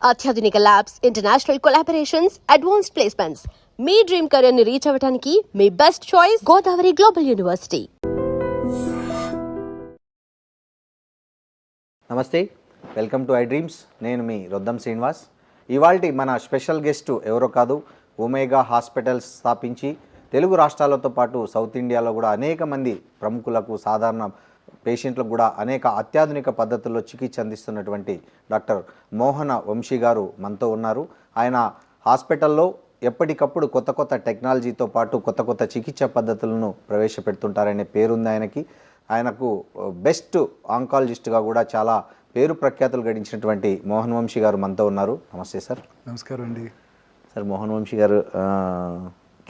అత్యాధునిక labs, international collaborations, advanced placements. మీ dream career ని రీచ్ అవ్వడానికి మీ best choice Godavari Global University. నమస్తే, వెల్కమ్ టు ఐ డ్రీమ్స్. నేను మీ రొద్దం శ్రీనివాస్. ఇవాల్టి మన స్పెషల్ గెస్ట్ ఎవరో కాదు, ఒమేగా హాస్పిటల్స్ స్థాపించి తెలుగు రాష్ట్రాలతో పాటు సౌత్ ఇండియాలో కూడా అనేక మంది ప్రముఖులకు, సాధారణ పేషెంట్లకు కూడా అనేక అత్యాధునిక పద్ధతుల్లో చికిత్స అందిస్తున్నటువంటి డాక్టర్ మోహన వంశీ గారు మనతో ఉన్నారు. ఆయన హాస్పిటల్లో ఎప్పటికప్పుడు కొత్త కొత్త టెక్నాలజీతో పాటు కొత్త కొత్త చికిత్స పద్ధతులను ప్రవేశపెడుతుంటారనే పేరుంది ఆయనకి. ఆయనకు బెస్ట్ ఆంకాలజిస్ట్గా కూడా చాలా పేరు ప్రఖ్యాతులు గడించినటువంటి మోహన్ వంశీ గారు మనతో ఉన్నారు. నమస్తే సార్. నమస్కారం అండి. సార్, మోహన్ వంశీ గారు,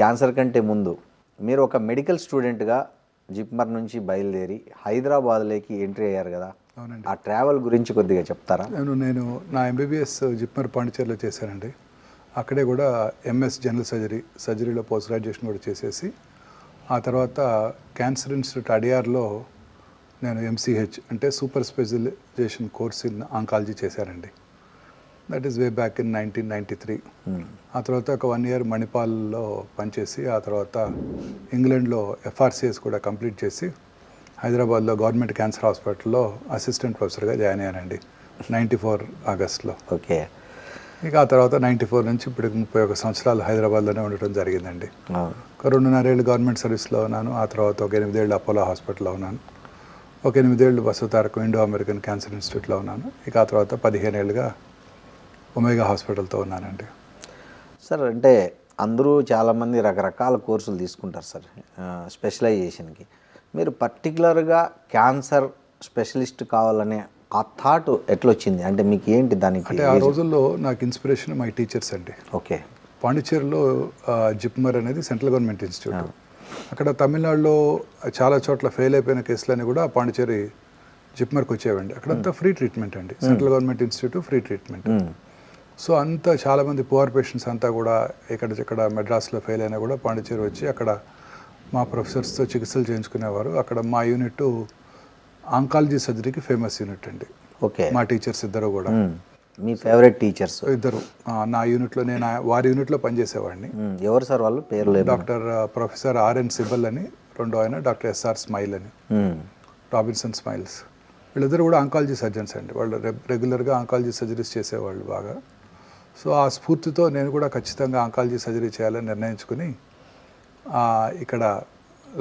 క్యాన్సర్ కంటే ముందు మీరు ఒక మెడికల్ స్టూడెంట్గా జిప్మర్ నుంచి బయలుదేరి హైదరాబాద్లోకి ఎంట్రీ అయ్యారు కదా. అవునండి. ఆ ట్రావెల్ గురించి కొద్దిగా చెప్తారా? నేను నా ఎంబీబీఎస్ జిప్మర్ పాండిచేరిలో చేశానండి. అక్కడే కూడా ఎంఎస్ జనరల్ సర్జరీలో పోస్ట్ గ్రాడ్యుయేషన్ కూడా చేసేసి, ఆ తర్వాత క్యాన్సర్ ఇన్స్టిట్యూట్ అడియార్లో నేను ఎంసీహెచ్ అంటే super specialisation course in oncology చేశానండి. That is way back in 1993. ఆ తర్వాత ఒక 1 year మణిపాల్లో పనిచేసి, ఆ తర్వాత ఇంగ్లాండ్లో ఎఫ్ఆర్సిఎస్ కూడా కంప్లీట్ చేసి హైదరాబాద్లో గవర్నమెంట్ క్యాన్సర్ హాస్పిటల్లో అసిస్టెంట్ ప్రొఫెసర్గా జాయిన్ అయ్యానండి 94 ఆగస్ట్లో. ఓకే. ఇక ఆ తర్వాత 94 నుంచి ఇప్పుడు 31 సంవత్సరాలు హైదరాబాద్లోనే ఉండటం జరిగిందండి. ఒక 2.5 ఏళ్ళు గవర్నమెంట్ సర్వీస్లో ఉన్నాను. ఆ తర్వాత ఒక 8 ఏళ్ళు అపోలో హాస్పిటల్లో ఉన్నాను. ఒక 8 ఏళ్ళు వసుతారకం ఇండో అమెరికన్ క్యాన్సర్ ఇన్స్టిట్యూట్లో ఉన్నాను. ఇక ఆ తర్వాత 15 ఏళ్ళుగా ఒమేగా హాస్పిటల్తో ఉన్నానండి. సార్, అంటే అందరూ చాలామంది రకరకాల కోర్సులు తీసుకుంటారు సార్ స్పెషలైజేషన్కి. మీరు పర్టికులర్గా క్యాన్సర్ స్పెషలిస్ట్ కావాలనే ఆ థాట్ ఎట్లొచ్చింది? అంటే మీకు ఏంటి దానికి? అంటే ఆ రోజుల్లో నాకు ఇన్స్పిరేషన్ మై టీచర్స్ అండి. ఓకే. పాండిచేరిలో జిప్మర్ అనేది సెంట్రల్ గవర్నమెంట్ ఇన్స్టిట్యూట్. అక్కడ తమిళనాడులో చాలా చోట్ల ఫెయిల్ అయిపోయిన కేసులన్నీ కూడా పాండిచేరి జిప్మర్కి వచ్చేవండి. అక్కడంతా ఫ్రీ ట్రీట్మెంట్ అండి. Central government institute free treatment. So అంతా చాలామంది పువర్ పేషెంట్స్ అంతా కూడా ఇక్కడ మెడ్రాస్లో ఫెయిల్ అయినా కూడా పాండిచేరి వచ్చి అక్కడ మా ప్రొఫెసర్స్తో చికిత్సలు చేయించుకునేవారు. అక్కడ మా యూనిట్ ఆంకాలజీ సర్జరీకి ఫేమస్ యూనిట్ అండి. ఓకే. మా టీచర్స్ ఇద్దరు కూడా. మీ ఫేవరెట్ టీచర్స్ ఇద్దరు నా యూనిట్లో, నేను వారి యూనిట్లో పనిచేసేవాడిని. ఎవరు సార్ వాళ్ళు? పేర్లు? డాక్టర్ ప్రొఫెసర్ ఆర్ఎన్ సిబల్ అని, రెండో ఆయన డాక్టర్ ఎస్ఆర్ స్మైల్ అని, రాబిన్సన్ స్మైల్స్. వీళ్ళిద్దరు కూడా ఆంకాలజీ సర్జన్స్ అండి. వాళ్ళు రెగ్యులర్గా ఆంకాలజీ సర్జరీస్ చేసేవాళ్ళు బాగా. సో ఆ స్ఫూర్తితో నేను కూడా ఖచ్చితంగా ఆంకాలజీ సర్జరీ చేయాలని నిర్ణయించుకుని ఇక్కడ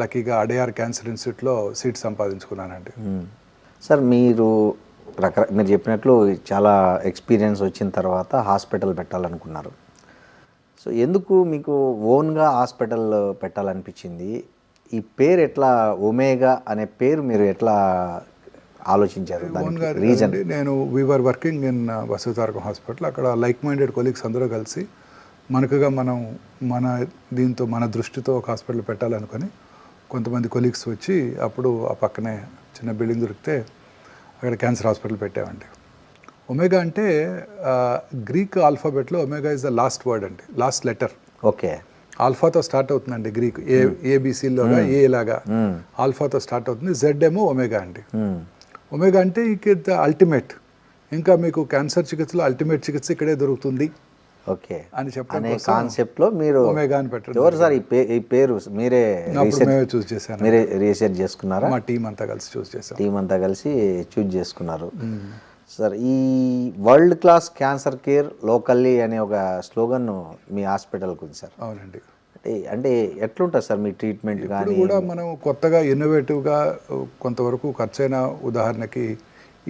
లక్కీగా అడియార్ క్యాన్సర్ ఇన్స్టిట్యూట్లో సీట్ సంపాదించుకున్నానండి. సార్, మీరు చెప్పినట్లు చాలా ఎక్స్పీరియన్స్ వచ్చిన తర్వాత హాస్పిటల్ పెట్టాలనుకున్నారు. సో ఎందుకు మీకు ఓన్గా హాస్పిటల్ పెట్టాలనిపించింది? ఈ పేరు ఎట్లా, ఒమేగా అనే పేరు మీరు ఎట్లా ఆలోచించారు? రీజన్? నేను వీఆర్ వర్కింగ్ ఇన్ వసుతారకం హాస్పిటల్. అక్కడ లైక్ మైండెడ్ కొలీగ్స్ అందరూ కలిసి మనకుగా మన దృష్టితో ఒక హాస్పిటల్ పెట్టాలనుకొని కొంతమంది కొలీగ్స్ వచ్చి, అప్పుడు ఆ పక్కనే చిన్న బిల్డింగ్ దొరికితే అక్కడ క్యాన్సర్ హాస్పిటల్ పెట్టామండి. ఒమేగా అంటే గ్రీక్ ఆల్ఫాబెట్లో omega is the last word అండి, లాస్ట్ లెటర్. ఓకే. ఆల్ఫాతో స్టార్ట్ అవుతుందండి. గ్రీక్ ఏబిసిలోగా ఏ లాగా ఆల్ఫాతో స్టార్ట్ అవుతుంది. జెడ్ ఏమో ఒమేగా అండి. ఒమేగా అంటే ఇక అల్టిమేట్, ఇంకా మీకు క్యాన్సర్ చికిత్సలో అల్టిమేట్ చికిత్స ఇక్కడే దొరుకుతుంది ఓకే అని చెప్పడం కాన్సెప్ట్ లో మీరు ఒమేగా అని పెట్టారు. ఎవరు సార్ ఈ పేరు? మీరే చూస్ చేశాను. మీరే రీసెర్చ్ చేసుకున్నారా? మా టీం అంతా కలిసి చూస్ చేసుకున్నారు. సార్, ఈ world class cancer care locally అనే ఒక స్లోగన్ మీ హాస్పిటల్కి ఉంది సార్. అవునండి. అంటే ఎట్లుంటుంది సార్ మీ ట్రీట్మెంట్? కానీ కూడా మనం కొత్తగా ఇన్నోవేటివ్గా కొంతవరకు ఖర్చైన, ఉదాహరణకి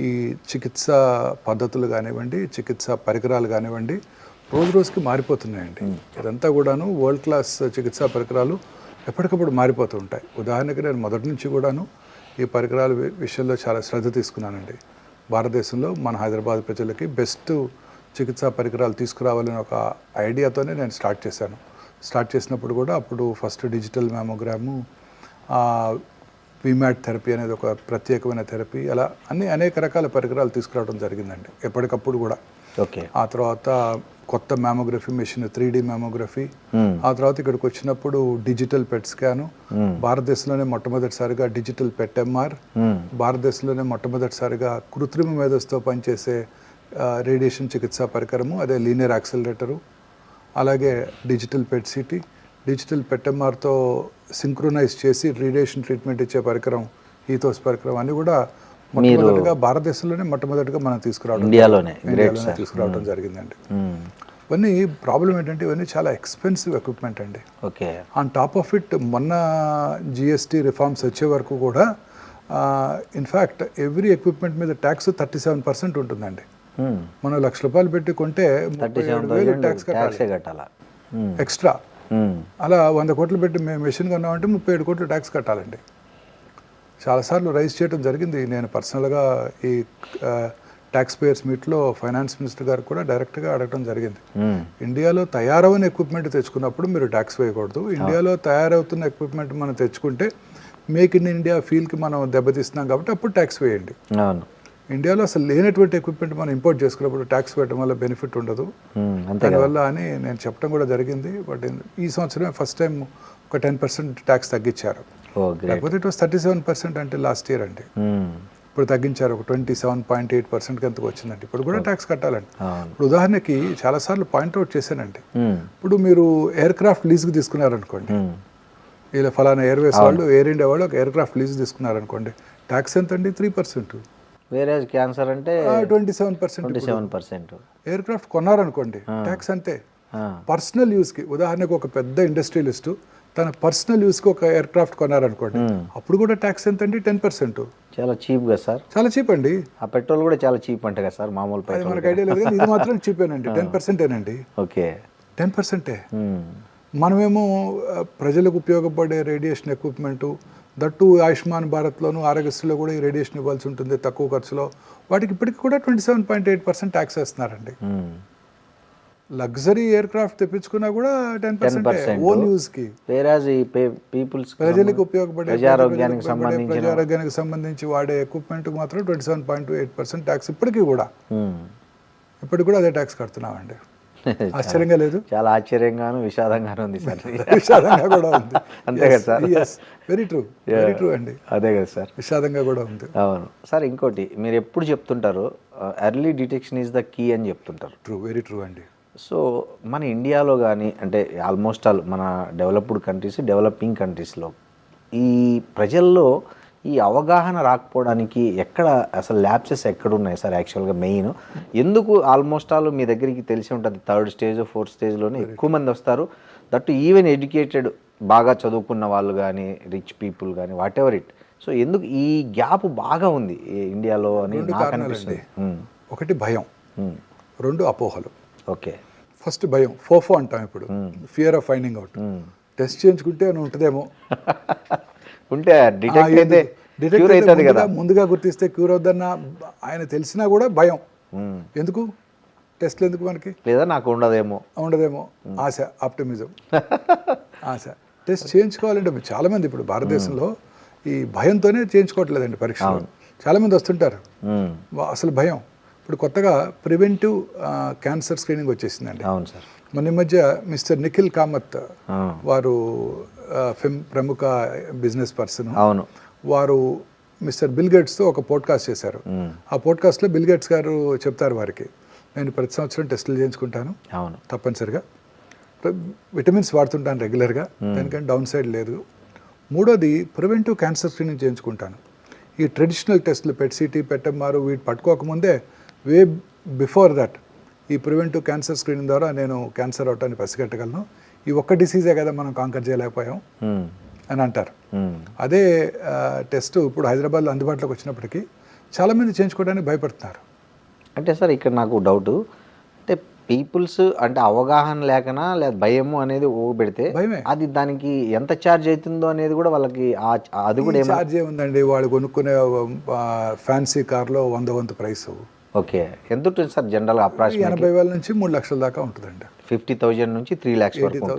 ఈ చికిత్స పద్ధతులు కానివ్వండి, చికిత్స పరికరాలు కానివ్వండి, రోజుకి మారిపోతున్నాయండి. ఇదంతా కూడాను వరల్డ్ క్లాస్ చికిత్సా పరికరాలు ఎప్పటికప్పుడు మారిపోతూ ఉంటాయి. ఉదాహరణకి నేను మొదటి నుంచి కూడాను ఈ పరికరాల విషయంలో చాలా శ్రద్ధ తీసుకున్నానండి. భారతదేశంలో మన హైదరాబాద్ ప్రజలకి బెస్ట్ చికిత్సా పరికరాలు తీసుకురావాలని ఒక ఐడియాతోనే నేను స్టార్ట్ చేసినప్పుడు కూడా అప్పుడు ఫస్ట్ డిజిటల్ మ్యామోగ్రాము, విమాట్ థెరపీ అనేది ఒక ప్రత్యేకమైన థెరపీ, అలా అనేక రకాల పరికరాలు తీసుకురావడం జరిగిందండి ఎప్పటికప్పుడు కూడా. ఓకే. ఆ తర్వాత కొత్త మ్యామోగ్రఫీ మెషిన్ 3D మ్యామోగ్రఫీ, ఆ తర్వాత ఇక్కడికి వచ్చినప్పుడు డిజిటల్ పెట్ స్కాను, భారతదేశంలోనే మొట్టమొదటిసారిగా డిజిటల్ పెట్ ఎంఆర్, భారతదేశంలోనే మొట్టమొదటిసారిగా కృత్రిమ మేధస్సుతో పనిచేసే రేడియేషన్ చికిత్సా పరికరము, అదే లీనియర్ యాక్సిలరేటరు, అలాగే డిజిటల్ పెట్ సిటీ, డిజిటల్ పెట్టెంఆర్తో సింక్రొనైజ్ చేసి రేడియేషన్ ట్రీట్మెంట్ ఇచ్చే పరికరం, ఈథోస్ పరికరం అన్నీ కూడా మొట్టమొదటిగా భారతదేశంలోనే మొట్టమొదటిగా మనం ఇండియాలోనే తీసుకురావడం జరిగిందండి. ఇవన్నీ ప్రాబ్లం ఏంటంటే ఇవన్నీ చాలా ఎక్స్పెన్సివ్ ఎక్విప్మెంట్ అండి. Okay. On top of it మొన్న జిఎస్టీ రిఫార్మ్స్ వచ్చే వరకు కూడా ఇన్ఫ్యాక్ట్ ఎవ్రీ ఎక్విప్మెంట్ మీద ట్యాక్స్ 37% ఉంటుందండి. మనం ₹1,00,000 పెట్టి కొంటే 37,000 ట్యాక్స్ కట్టాలి ఎక్స్ట్రా. అలా 100 కోట్లు పెట్టి మేము మెషిన్ కొన్నామంటే 37 కోట్లు ట్యాక్స్ కట్టాలండి. చాలాసార్లు రైజ్ చేయడం జరిగింది. నేను పర్సనల్గా ఈ ట్యాక్స్ పేయర్స్ మీట్లో ఫైనాన్స్ మినిస్టర్ గారు కూడా డైరెక్ట్గా అడగడం జరిగింది. ఇండియాలో తయారవని ఎక్విప్మెంట్ తెచ్చుకున్నప్పుడు మీరు ట్యాక్స్ వేయకూడదు. ఇండియాలో తయారవుతున్న ఎక్విప్మెంట్ మనం తెచ్చుకుంటే మేక్ ఇన్ ఇండియా ఫీల్కి మనం దెబ్బతీస్తున్నాం కాబట్టి అప్పుడు ట్యాక్స్ వేయండి. ఇండియాలో అసలు లేనటువంటి ఎక్విప్మెంట్ మనం ఇంపోర్ట్ చేసుకున్నప్పుడు ట్యాక్స్ వేయడం వల్ల బెనిఫిట్ ఉండదు దానివల్ల అని నేను చెప్పడం కూడా జరిగింది. బట్ ఈ సంవత్సరమే ఫస్ట్ టైం ఒక 10% ట్యాక్స్ తగ్గించారు. లేకపోతే ఇట్ వాస్ 37% అంటే లాస్ట్ ఇయర్ అండి. ఇప్పుడు తగ్గించారు, ఒక 27.8% ఎంతకు వచ్చిందండి. ఇప్పుడు కూడా ట్యాక్స్ కట్టాలండి. ఇప్పుడు ఉదాహరణకి చాలాసార్లు పాయింట్అవుట్ చేశానండి. ఇప్పుడు మీరు ఎయిర్ క్రాఫ్ట్ లీజ్కి తీసుకున్నారనుకోండి, ఇలా ఫలానా ఎయిర్వేస్ వాళ్ళు, ఎయిర్ ఇండియా వాళ్ళు ఒక ఎయిర్ క్రాఫ్ట్ లీజ్ తీసుకున్నారనుకోండి, ట్యాక్స్ ఎంత అండి? 3%. వేరే క్యాన్సర్ అంటే 27%. ఎయిర్ క్రాఫ్ట్ కొన్నారనుకోండి ట్యాక్స్ అంతే. పర్సనల్ యూస్కి, ఉదాహరణకు ఒక పెద్ద ఇండస్ట్రియలిస్ట్ తన పర్సనల్ యూస్కి ఒక ఎయిర్ క్రాఫ్ట్ కొన్నారనుకోండి, అప్పుడు కూడా ట్యాక్స్ ఎంత అండి? 10%. చాలా చీప్ కదా సార్? చాలా చీప్ అండి. ఆ పెట్రోల్ కూడా చాలా చీప్ అంటే కదా సార్? మామూలు పెట్రోల్ మనకు ఐడియా లేదు, ఇది మాత్రం చీపేనండి. 10%ఏనండి. ఓకే, 10%. మనమేమో ప్రజలకు ఉపయోగపడే రేడియేషన్ ఎక్విప్మెంటు, దట్టు ఆయుష్మాన్ భారత్లోను ఆరోగ్యశ్రీలో కూడా ఈ రేడియేషన్ ఇవ్వాల్సి ఉంటుంది తక్కువ ఖర్చులో. వాటికి ఇప్పటికి కూడా 27.8% ట్యాక్స్ వేస్తున్నారండి. లగ్జరీ ఎయిర్ క్రాఫ్ట్ తెప్పించుకున్నా కూడా 10% ఓన్ యూజ్ కి. ప్రజలకు ఉపయోగపడే ప్రజారోగ్యానికి సంబంధించి వాడే ఎక్విప్మెంట్ మాత్రం 27.8% ట్యాక్స్ ఇప్పటికీ కూడా అదే ట్యాక్స్ కడుతున్నామండి. ఆశ్చర్యంగా లేదు? చాలా ఆశ్చర్యంగాను విషాదంగాను ఉంది సార్. విషాదంగా కూడా ఉంది. అంతే కదా sir? Very true, very true అండి. అదే కదా సార్, విషాదంగా కూడా ఉంది. అవును సార్. ఇంకోటి మీరు ఎప్పుడు చెప్తుంటారు, early detection is the key అని చెప్తుంటారు. ట్రూ, వెరీ ట్రూ అండి. సో మన ఇండియాలో కానీ, అంటే ఆల్మోస్ట్ ఆల్ మన డెవలప్డ్ కంట్రీస్, డెవలపింగ్ కంట్రీస్లో ఈ ప్రజల్లో ఈ అవగాహన రాకపోవడానికి ఎక్కడ అసలు ల్యాప్సెస్ ఎక్కడున్నాయి సార్? యాక్చువల్గా మెయిన్ ఎందుకు ఆల్మోస్ట్ ఆల్ మీ దగ్గరికి తెలిసి ఉంటుంది, 3rd స్టేజ్ 4th స్టేజ్లోనే ఎక్కువ మంది వస్తారు. దట్టు ఈవెన్ ఎడ్యుకేటెడ్, బాగా చదువుకున్న వాళ్ళు కానీ, రిచ్ పీపుల్ కానీ, వాట్ ఎవర్ ఇట్. సో ఎందుకు ఈ గ్యాప్ బాగా ఉంది ఇండియాలో అని నాకు అనిపిస్తుంది. ఒకటి భయం, 2 అపోహలు. ఓకే. ఫస్ట్ భయం, ఫోఫో అంటాం ఇప్పుడు, fear of finding out. Test చేయించుకుంటే అని ఉంటుందేమో, ఉంటే డిటెక్ట్ కదా, ముందుగా గుర్తిస్తే క్యూర్ అవుద్దన్న ఆయన తెలిసినా కూడా భయం. ఎందుకు టెస్ట్లు ఎందుకు మనకి? లేదా నాకు ఉండదేమో ఆశ, ఆప్టిమిజం, ఆశ. టెస్ట్ చేయించుకోవాలంటే చాలా మంది ఇప్పుడు భారతదేశంలో ఈ భయంతోనే చేయించుకోవట్లేదండి పరీక్షలు. చాలా మంది వస్తుంటారు, అసలు భయం. ఇప్పుడు కొత్తగా ప్రివెంటివ్ క్యాన్సర్ స్క్రీనింగ్ వచ్చేసిందండి. అవును సార్. మన ఈ మధ్య మిస్టర్ నిఖిల్ కామత్ వారు ప్రముఖ బిజినెస్ పర్సన్, అవును, వారు మిస్టర్ బిల్ గేట్స్తో ఒక పోడ్కాస్ట్ చేశారు. ఆ పోడ్కాస్ట్లో బిల్ గేట్స్ గారు చెప్తారు వారికి, నేను ప్రతి సంవత్సరం టెస్టులు చేయించుకుంటాను, అవును, తప్పనిసరిగా విటమిన్స్ వాడుతుంటాను రెగ్యులర్గా, దానికంటే డౌన్ సైడ్ లేదు. మూడోది ప్రివెంటివ్ క్యాన్సర్ స్క్రీనింగ్ చేయించుకుంటాను. ఈ ట్రెడిషనల్ టెస్టులు పెట్ సిటీ, పెట్టెంఆర్ వీటి పట్టుకోకముందే వే బిఫోర్ దట్ ఈ ప్రివెంటివ్ క్యాన్సర్ స్క్రీనింగ్ ద్వారా నేను క్యాన్సర్ అవటాన్ని పసిగట్టగలను. ఈ ఒక్క డిసీజే కదా మనం కాంకర్ చేయలేకపోయాం అని అంటారు. అదే టెస్ట్ ఇప్పుడు హైదరాబాద్లో అందుబాటులోకి వచ్చినప్పటికీ చాలామంది చేయించుకోవడానికి భయపడుతున్నారు. అంటే సార్ ఇక్కడ నాకు డౌట్, అంటే పీపుల్స్ అంటే అవగాహన లేకనా లేదా భయము అనేది పెడితే అది దానికి ఎంత ఛార్జ్ అవుతుందో అనేది కూడా వాళ్ళకి అది కూడా ఛార్జ్ ఏముందండి, వాళ్ళు కొనుక్కునే ఫ్యాన్సీ కార్లో 100 వంతు ప్రైస్. ఓకే. ఎంత ఉంటుంది సార్ జనరల్? అప్రాక్సిమేట్లీ 80,000 నుంచి 3 లక్షల దాకా ఉంటుందండి. 50,000 నుంచి 3 lakhs వరకు.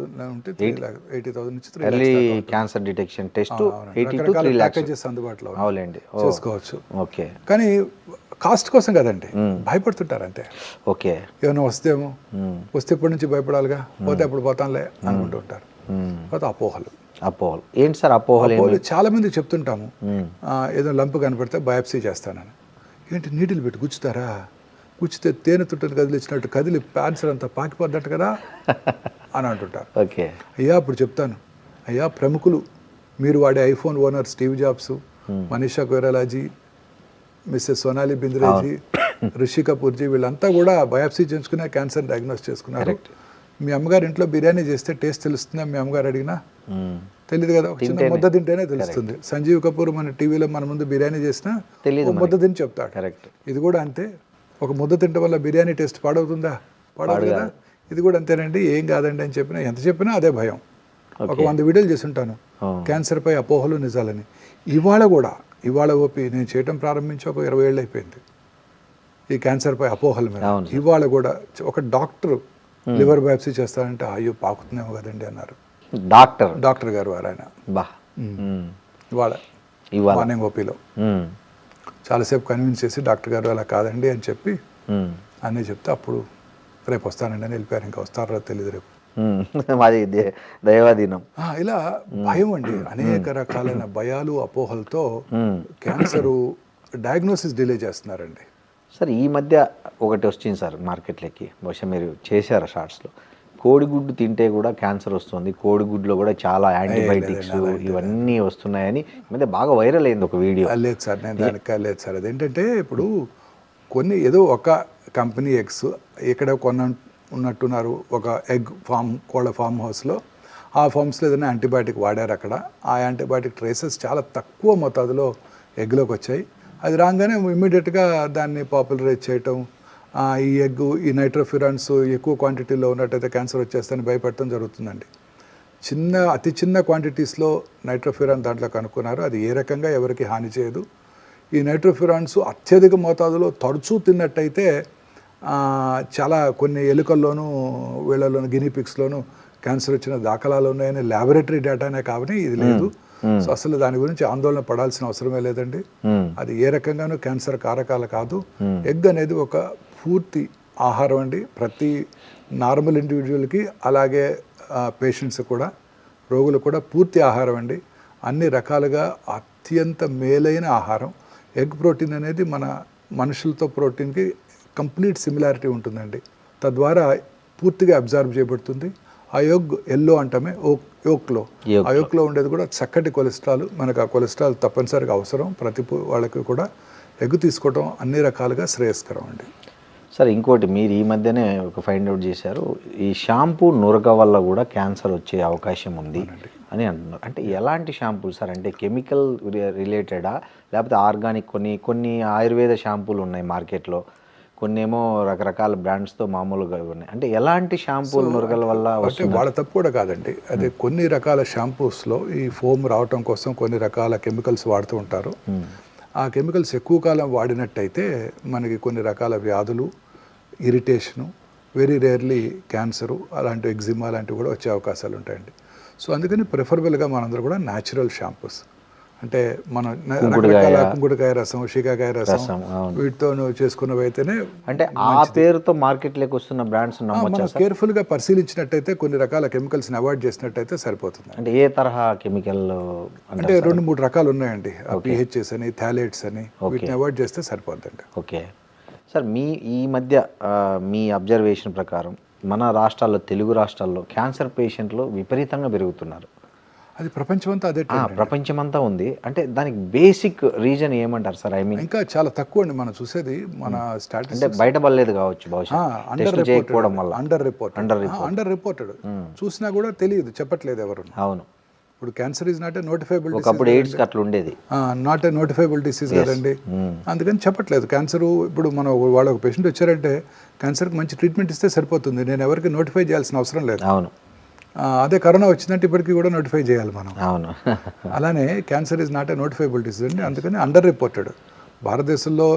80,000 నుంచి 3 early cancer detection test 80 to 3 lakhs అందుబాటులో అవునండి, చేసుకోవచ్చు. ఓకే. కానీ కాస్ట్ కోసం కదండి, భయపడుతుంటారు అంతే. ఓకే. ఏమైనా వస్తేమో, వస్తే ఇప్పటి నుంచి భయపడాలిగా, పోతే అప్పుడు పోతానులే అనుకుంటూ ఉంటారు. అపోహలు ఏంటి సార్? అపోహలు చాలా మంది చెప్తుంటాము, ఏదో లంపు కనపడితే బయాప్సీ చేస్తానని. ఏంటి నీటిలు పెట్టి గుచ్చుతారా? గుచ్చితే తేనె తుట్టని కదిలిచ్చినట్టు కదిలి క్యాన్సర్ అంతా పాకిపోద్దట కదా అని అంటుంటారు. ఓకే. అయ్యా అప్పుడు చెప్తాను, అయ్యా ప్రముఖులు మీరు వాడే iPhone owner Steve Jobs, Manisha కొయిరాలాజీ, మిస్సెస్ సోనాలి బింద్రేజీ, రిషి కపూర్జీ వీళ్ళంతా కూడా బయాప్సీ చేయించుకునే క్యాన్సర్ డయాగ్నోస్ చేసుకున్నారు. మీ అమ్మగారు ఇంట్లో బిర్యానీ చేస్తే టేస్ట్ తెలుస్తుందా మీ అమ్మగారు అడిగినా? తెలియదు కదా, చిన్న ముద్ద తింటేనే తెలుస్తుంది. సంజీవ్ కపూర్ మన టీవీలో మన ముందు బిర్యానీ చేసినా ముద్ద తిని చెప్తాడు. కరెక్ట్. ఇది కూడా అంతే, ఒక ముద్ద తినడం వల్ల బిర్యానీ టేస్ట్ పాడవుతుందా? పాడదు కదా. ఇది కూడా అంతేనండి, ఏం కాదండి అని చెప్పినా ఎంత చెప్పినా అదే భయం. ఒక 100 వీడియోలు చేసి ఉంటాను క్యాన్సర్పై అపోహలు నిజాలని. ఇవాళ ఓపి నేను చేయటం ప్రారంభించి ఒక 20 ఏళ్ళు అయిపోయింది ఈ క్యాన్సర్పై అపోహల మీద. ఇవాళ కూడా ఒక డాక్టర్ లివర్ బయాప్సీ చేస్తారంటే అయ్యో పాకుతుందేమో కదండి అన్నారు డాక్టర్ గారు ఆయన. ఇవాళ మార్నింగ్ ఓపీలో చాలాసేపు కన్విన్స్ చేసి డాక్టర్ గారు అలా కాదండి అని చెప్పి అన్నీ చెప్తే అప్పుడు రేపు వస్తానండి అని వెళ్ళిపోయారు. ఇంకా వస్తారో తెలియదు రేపు. మాది దైవాధీనం. ఇలా భయం అండి, అనేక రకాలైన భయాలు అపోహలతో క్యాన్సరు డయాగ్నోసిస్ డిలే చేస్తున్నారండి. సార్ ఈ మధ్య ఒకటి వచ్చింది సార్ మార్కెట్లోకి, బహుశా మీరు చేశారు షార్ట్స్లో, కోడిగుడ్డు తింటే కూడా క్యాన్సర్ వస్తుంది, కోడిగుడ్లో కూడా చాలా యాంటీబయాటిక్స్ ఇవన్నీ వస్తున్నాయని ఈ మధ్య బాగా వైరల్ అయింది ఒక వీడియో. లేదు సార్, నేను దానికి లేదు సార్. అదేంటంటే ఇప్పుడు కొన్ని ఏదో ఒక కంపెనీ ఎగ్స్ ఇక్కడ ఉన్నట్టున్నారు, ఒక ఎగ్ ఫామ్ కోళ్ళ ఫామ్ హౌస్లో. ఆ ఫామ్స్లో ఏదైనా యాంటీబయాటిక్ వాడారు అక్కడ. ఆ యాంటీబయాటిక్ ట్రేసెస్ చాలా తక్కువ మోతాదులో ఎగ్లోకి వచ్చాయి. అది రాగానే ఇమ్మీడియట్గా దాన్ని పాపులరైజ్ చేయటం, ఈ ఎగ్ ఈ నైట్రోఫ్యూరాన్స్ ఎక్కువ క్వాంటిటీలో ఉన్నట్టయితే క్యాన్సర్ వచ్చేస్తుందని భయపడటం జరుగుతుందండి. అతి చిన్న క్వాంటిటీస్లో నైట్రోఫ్యూరాన్ దాంట్లో కనుక్కున్నారు. అది ఏ రకంగా ఎవరికి హాని చేయదు. ఈ నైట్రోఫ్యూరాన్స్ అత్యధిక మోతాదులో తరచూ తిన్నట్టయితే చాలా కొన్ని ఎలుకల్లోనూ వీళ్ళలోను గినీపిక్స్లోనూ క్యాన్సర్ వచ్చిన దాఖలాలు ఉన్నాయని ల్యాబొరేటరీ డేటానే కాబట్టి ఇది లేదు. సో అసలు దాని గురించి ఆందోళన పడాల్సిన అవసరమే లేదండి. అది ఏ రకంగానూ క్యాన్సర్ కారకాలు కాదు. ఎగ్ అనేది ఒక పూర్తి ఆహారం అండి, ప్రతి నార్మల్ ఇండివిజువల్కి అలాగే పేషెంట్స్ కూడా రోగులు కూడా పూర్తి ఆహారం అండి. అన్ని రకాలుగా అత్యంత మేలైన ఆహారం. ఎగ్ ప్రోటీన్ అనేది మన మనుషులతో ప్రోటీన్కి కంప్లీట్ సిమిలారిటీ ఉంటుందండి. తద్వారా పూర్తిగా అబ్జర్వ్ చేయబడుతుంది. ఆ ఎల్లో అంటామే యోక్లో ఉండేది కూడా చక్కటి కొలెస్ట్రాల్. మనకు ఆ కొలెస్ట్రాల్ తప్పనిసరిగా అవసరం. ప్రతి వాళ్ళకి కూడా ఎగ్ తీసుకోవడం అన్ని రకాలుగా శ్రేయస్కరం అండి. సార్ ఇంకోటి, మీరు ఈ మధ్యనే ఒక ఫైండ్ అవుట్ చేశారు, ఈ షాంపూ నురగ వల్ల కూడా క్యాన్సర్ వచ్చే అవకాశం ఉంది అని అంటున్నారు. అంటే ఎలాంటి షాంపూలు సార్? అంటే కెమికల్ రిలేటెడా లేకపోతే ఆర్గానిక్? కొన్ని ఆయుర్వేద షాంపూలు ఉన్నాయి మార్కెట్లో, కొన్ని ఏమో రకరకాల బ్రాండ్స్తో మామూలుగా ఉన్నాయి. అంటే ఎలాంటి షాంపూలు నురగల వల్ల వస్తుంది? వాళ్ళ తప్పు కూడా కాదండి. అదే కొన్ని రకాల షాంపూస్లో ఈ ఫోమ్ రావటం కోసం కొన్ని రకాల కెమికల్స్ వాడుతూ ఉంటారు. ఆ కెమికల్స్ ఎక్కువ కాలం వాడినట్టయితే మనకి కొన్ని రకాల వ్యాధులు, ఇరిటేషను, వెరీ రేర్లీ క్యాన్సరు, అలాంటి ఎగ్జిమా లాంటివి కూడా వచ్చే అవకాశాలు ఉంటాయండి. సో అందుకని ప్రిఫరబుల్గా మనందరూ కూడా న్యాచురల్ షాంపూస్, అంటే మనం రకరకాల కుంకుడుకాయ రసం, షికాకాయ రసం వీటితో చేసుకున్నవి అయితేనే, అంటే ఆ పేరుతో మార్కెట్లోకి వస్తున్న బ్రాండ్స్ మనం కేర్ఫుల్గా పరిశీలించినట్టయితే కొన్ని రకాల కెమికల్స్ని అవాయిడ్ చేసినట్టయితే సరిపోతుంది. అంటే ఏ తరహా కెమికల్? అంటే 2-3 రకాలు ఉన్నాయండి. పిహెచ్ఎస్ అని, థాలేట్స్ అని, వీటిని అవాయిడ్ చేస్తే సరిపోతుందండి. ఓకే సార్, ఈ మధ్య మీ అబ్జర్వేషన్ ప్రకారం మన రాష్ట్రాల్లో, తెలుగు రాష్ట్రాల్లో క్యాన్సర్ పేషెంట్లు విపరీతంగా పెరుగుతున్నారు. అది ప్రపంచమంతా అదే, ప్రపంచమంతా ఉంది. అంటే దానికి బేసిక్ రీజన్ ఏమంటారు సార్? ఐ మీన్ ఇంకా చాలా తక్కువ అండి మనం చూసేది. మన అంటే బయటపడలేదు కావచ్చు, బహుశా అండర్ రిపోర్టెడ్ చూసినా కూడా తెలియదు, చెప్పట్లేదు ఎవరు. అవును. ఇప్పుడు cancer is not a notifiable, ఒకప్పుడు ఎయిడ్స్ అట్లా ఉండేది, నాట్ ఏ నోటిఫైబుల్ డిసీజ్ కదండి. అందుకని చెప్పట్లేదు. క్యాన్సర్ ఇప్పుడు మనం వాళ్ళ ఒక పేషెంట్ వచ్చారంటే క్యాన్సర్కి మంచి ట్రీట్మెంట్ ఇస్తే సరిపోతుంది. నేను ఎవరికి నోటిఫై చేయాల్సిన అవసరం లేదు. అవును. అదే కరోనా వచ్చిందంటే ఇప్పటికీ కూడా నోటిఫై చేయాలి మనం. అవును. అలానే cancer is not a notifiable disease అండి. అందుకని అండర్ రిపోర్టెడ్. భారతదేశంలో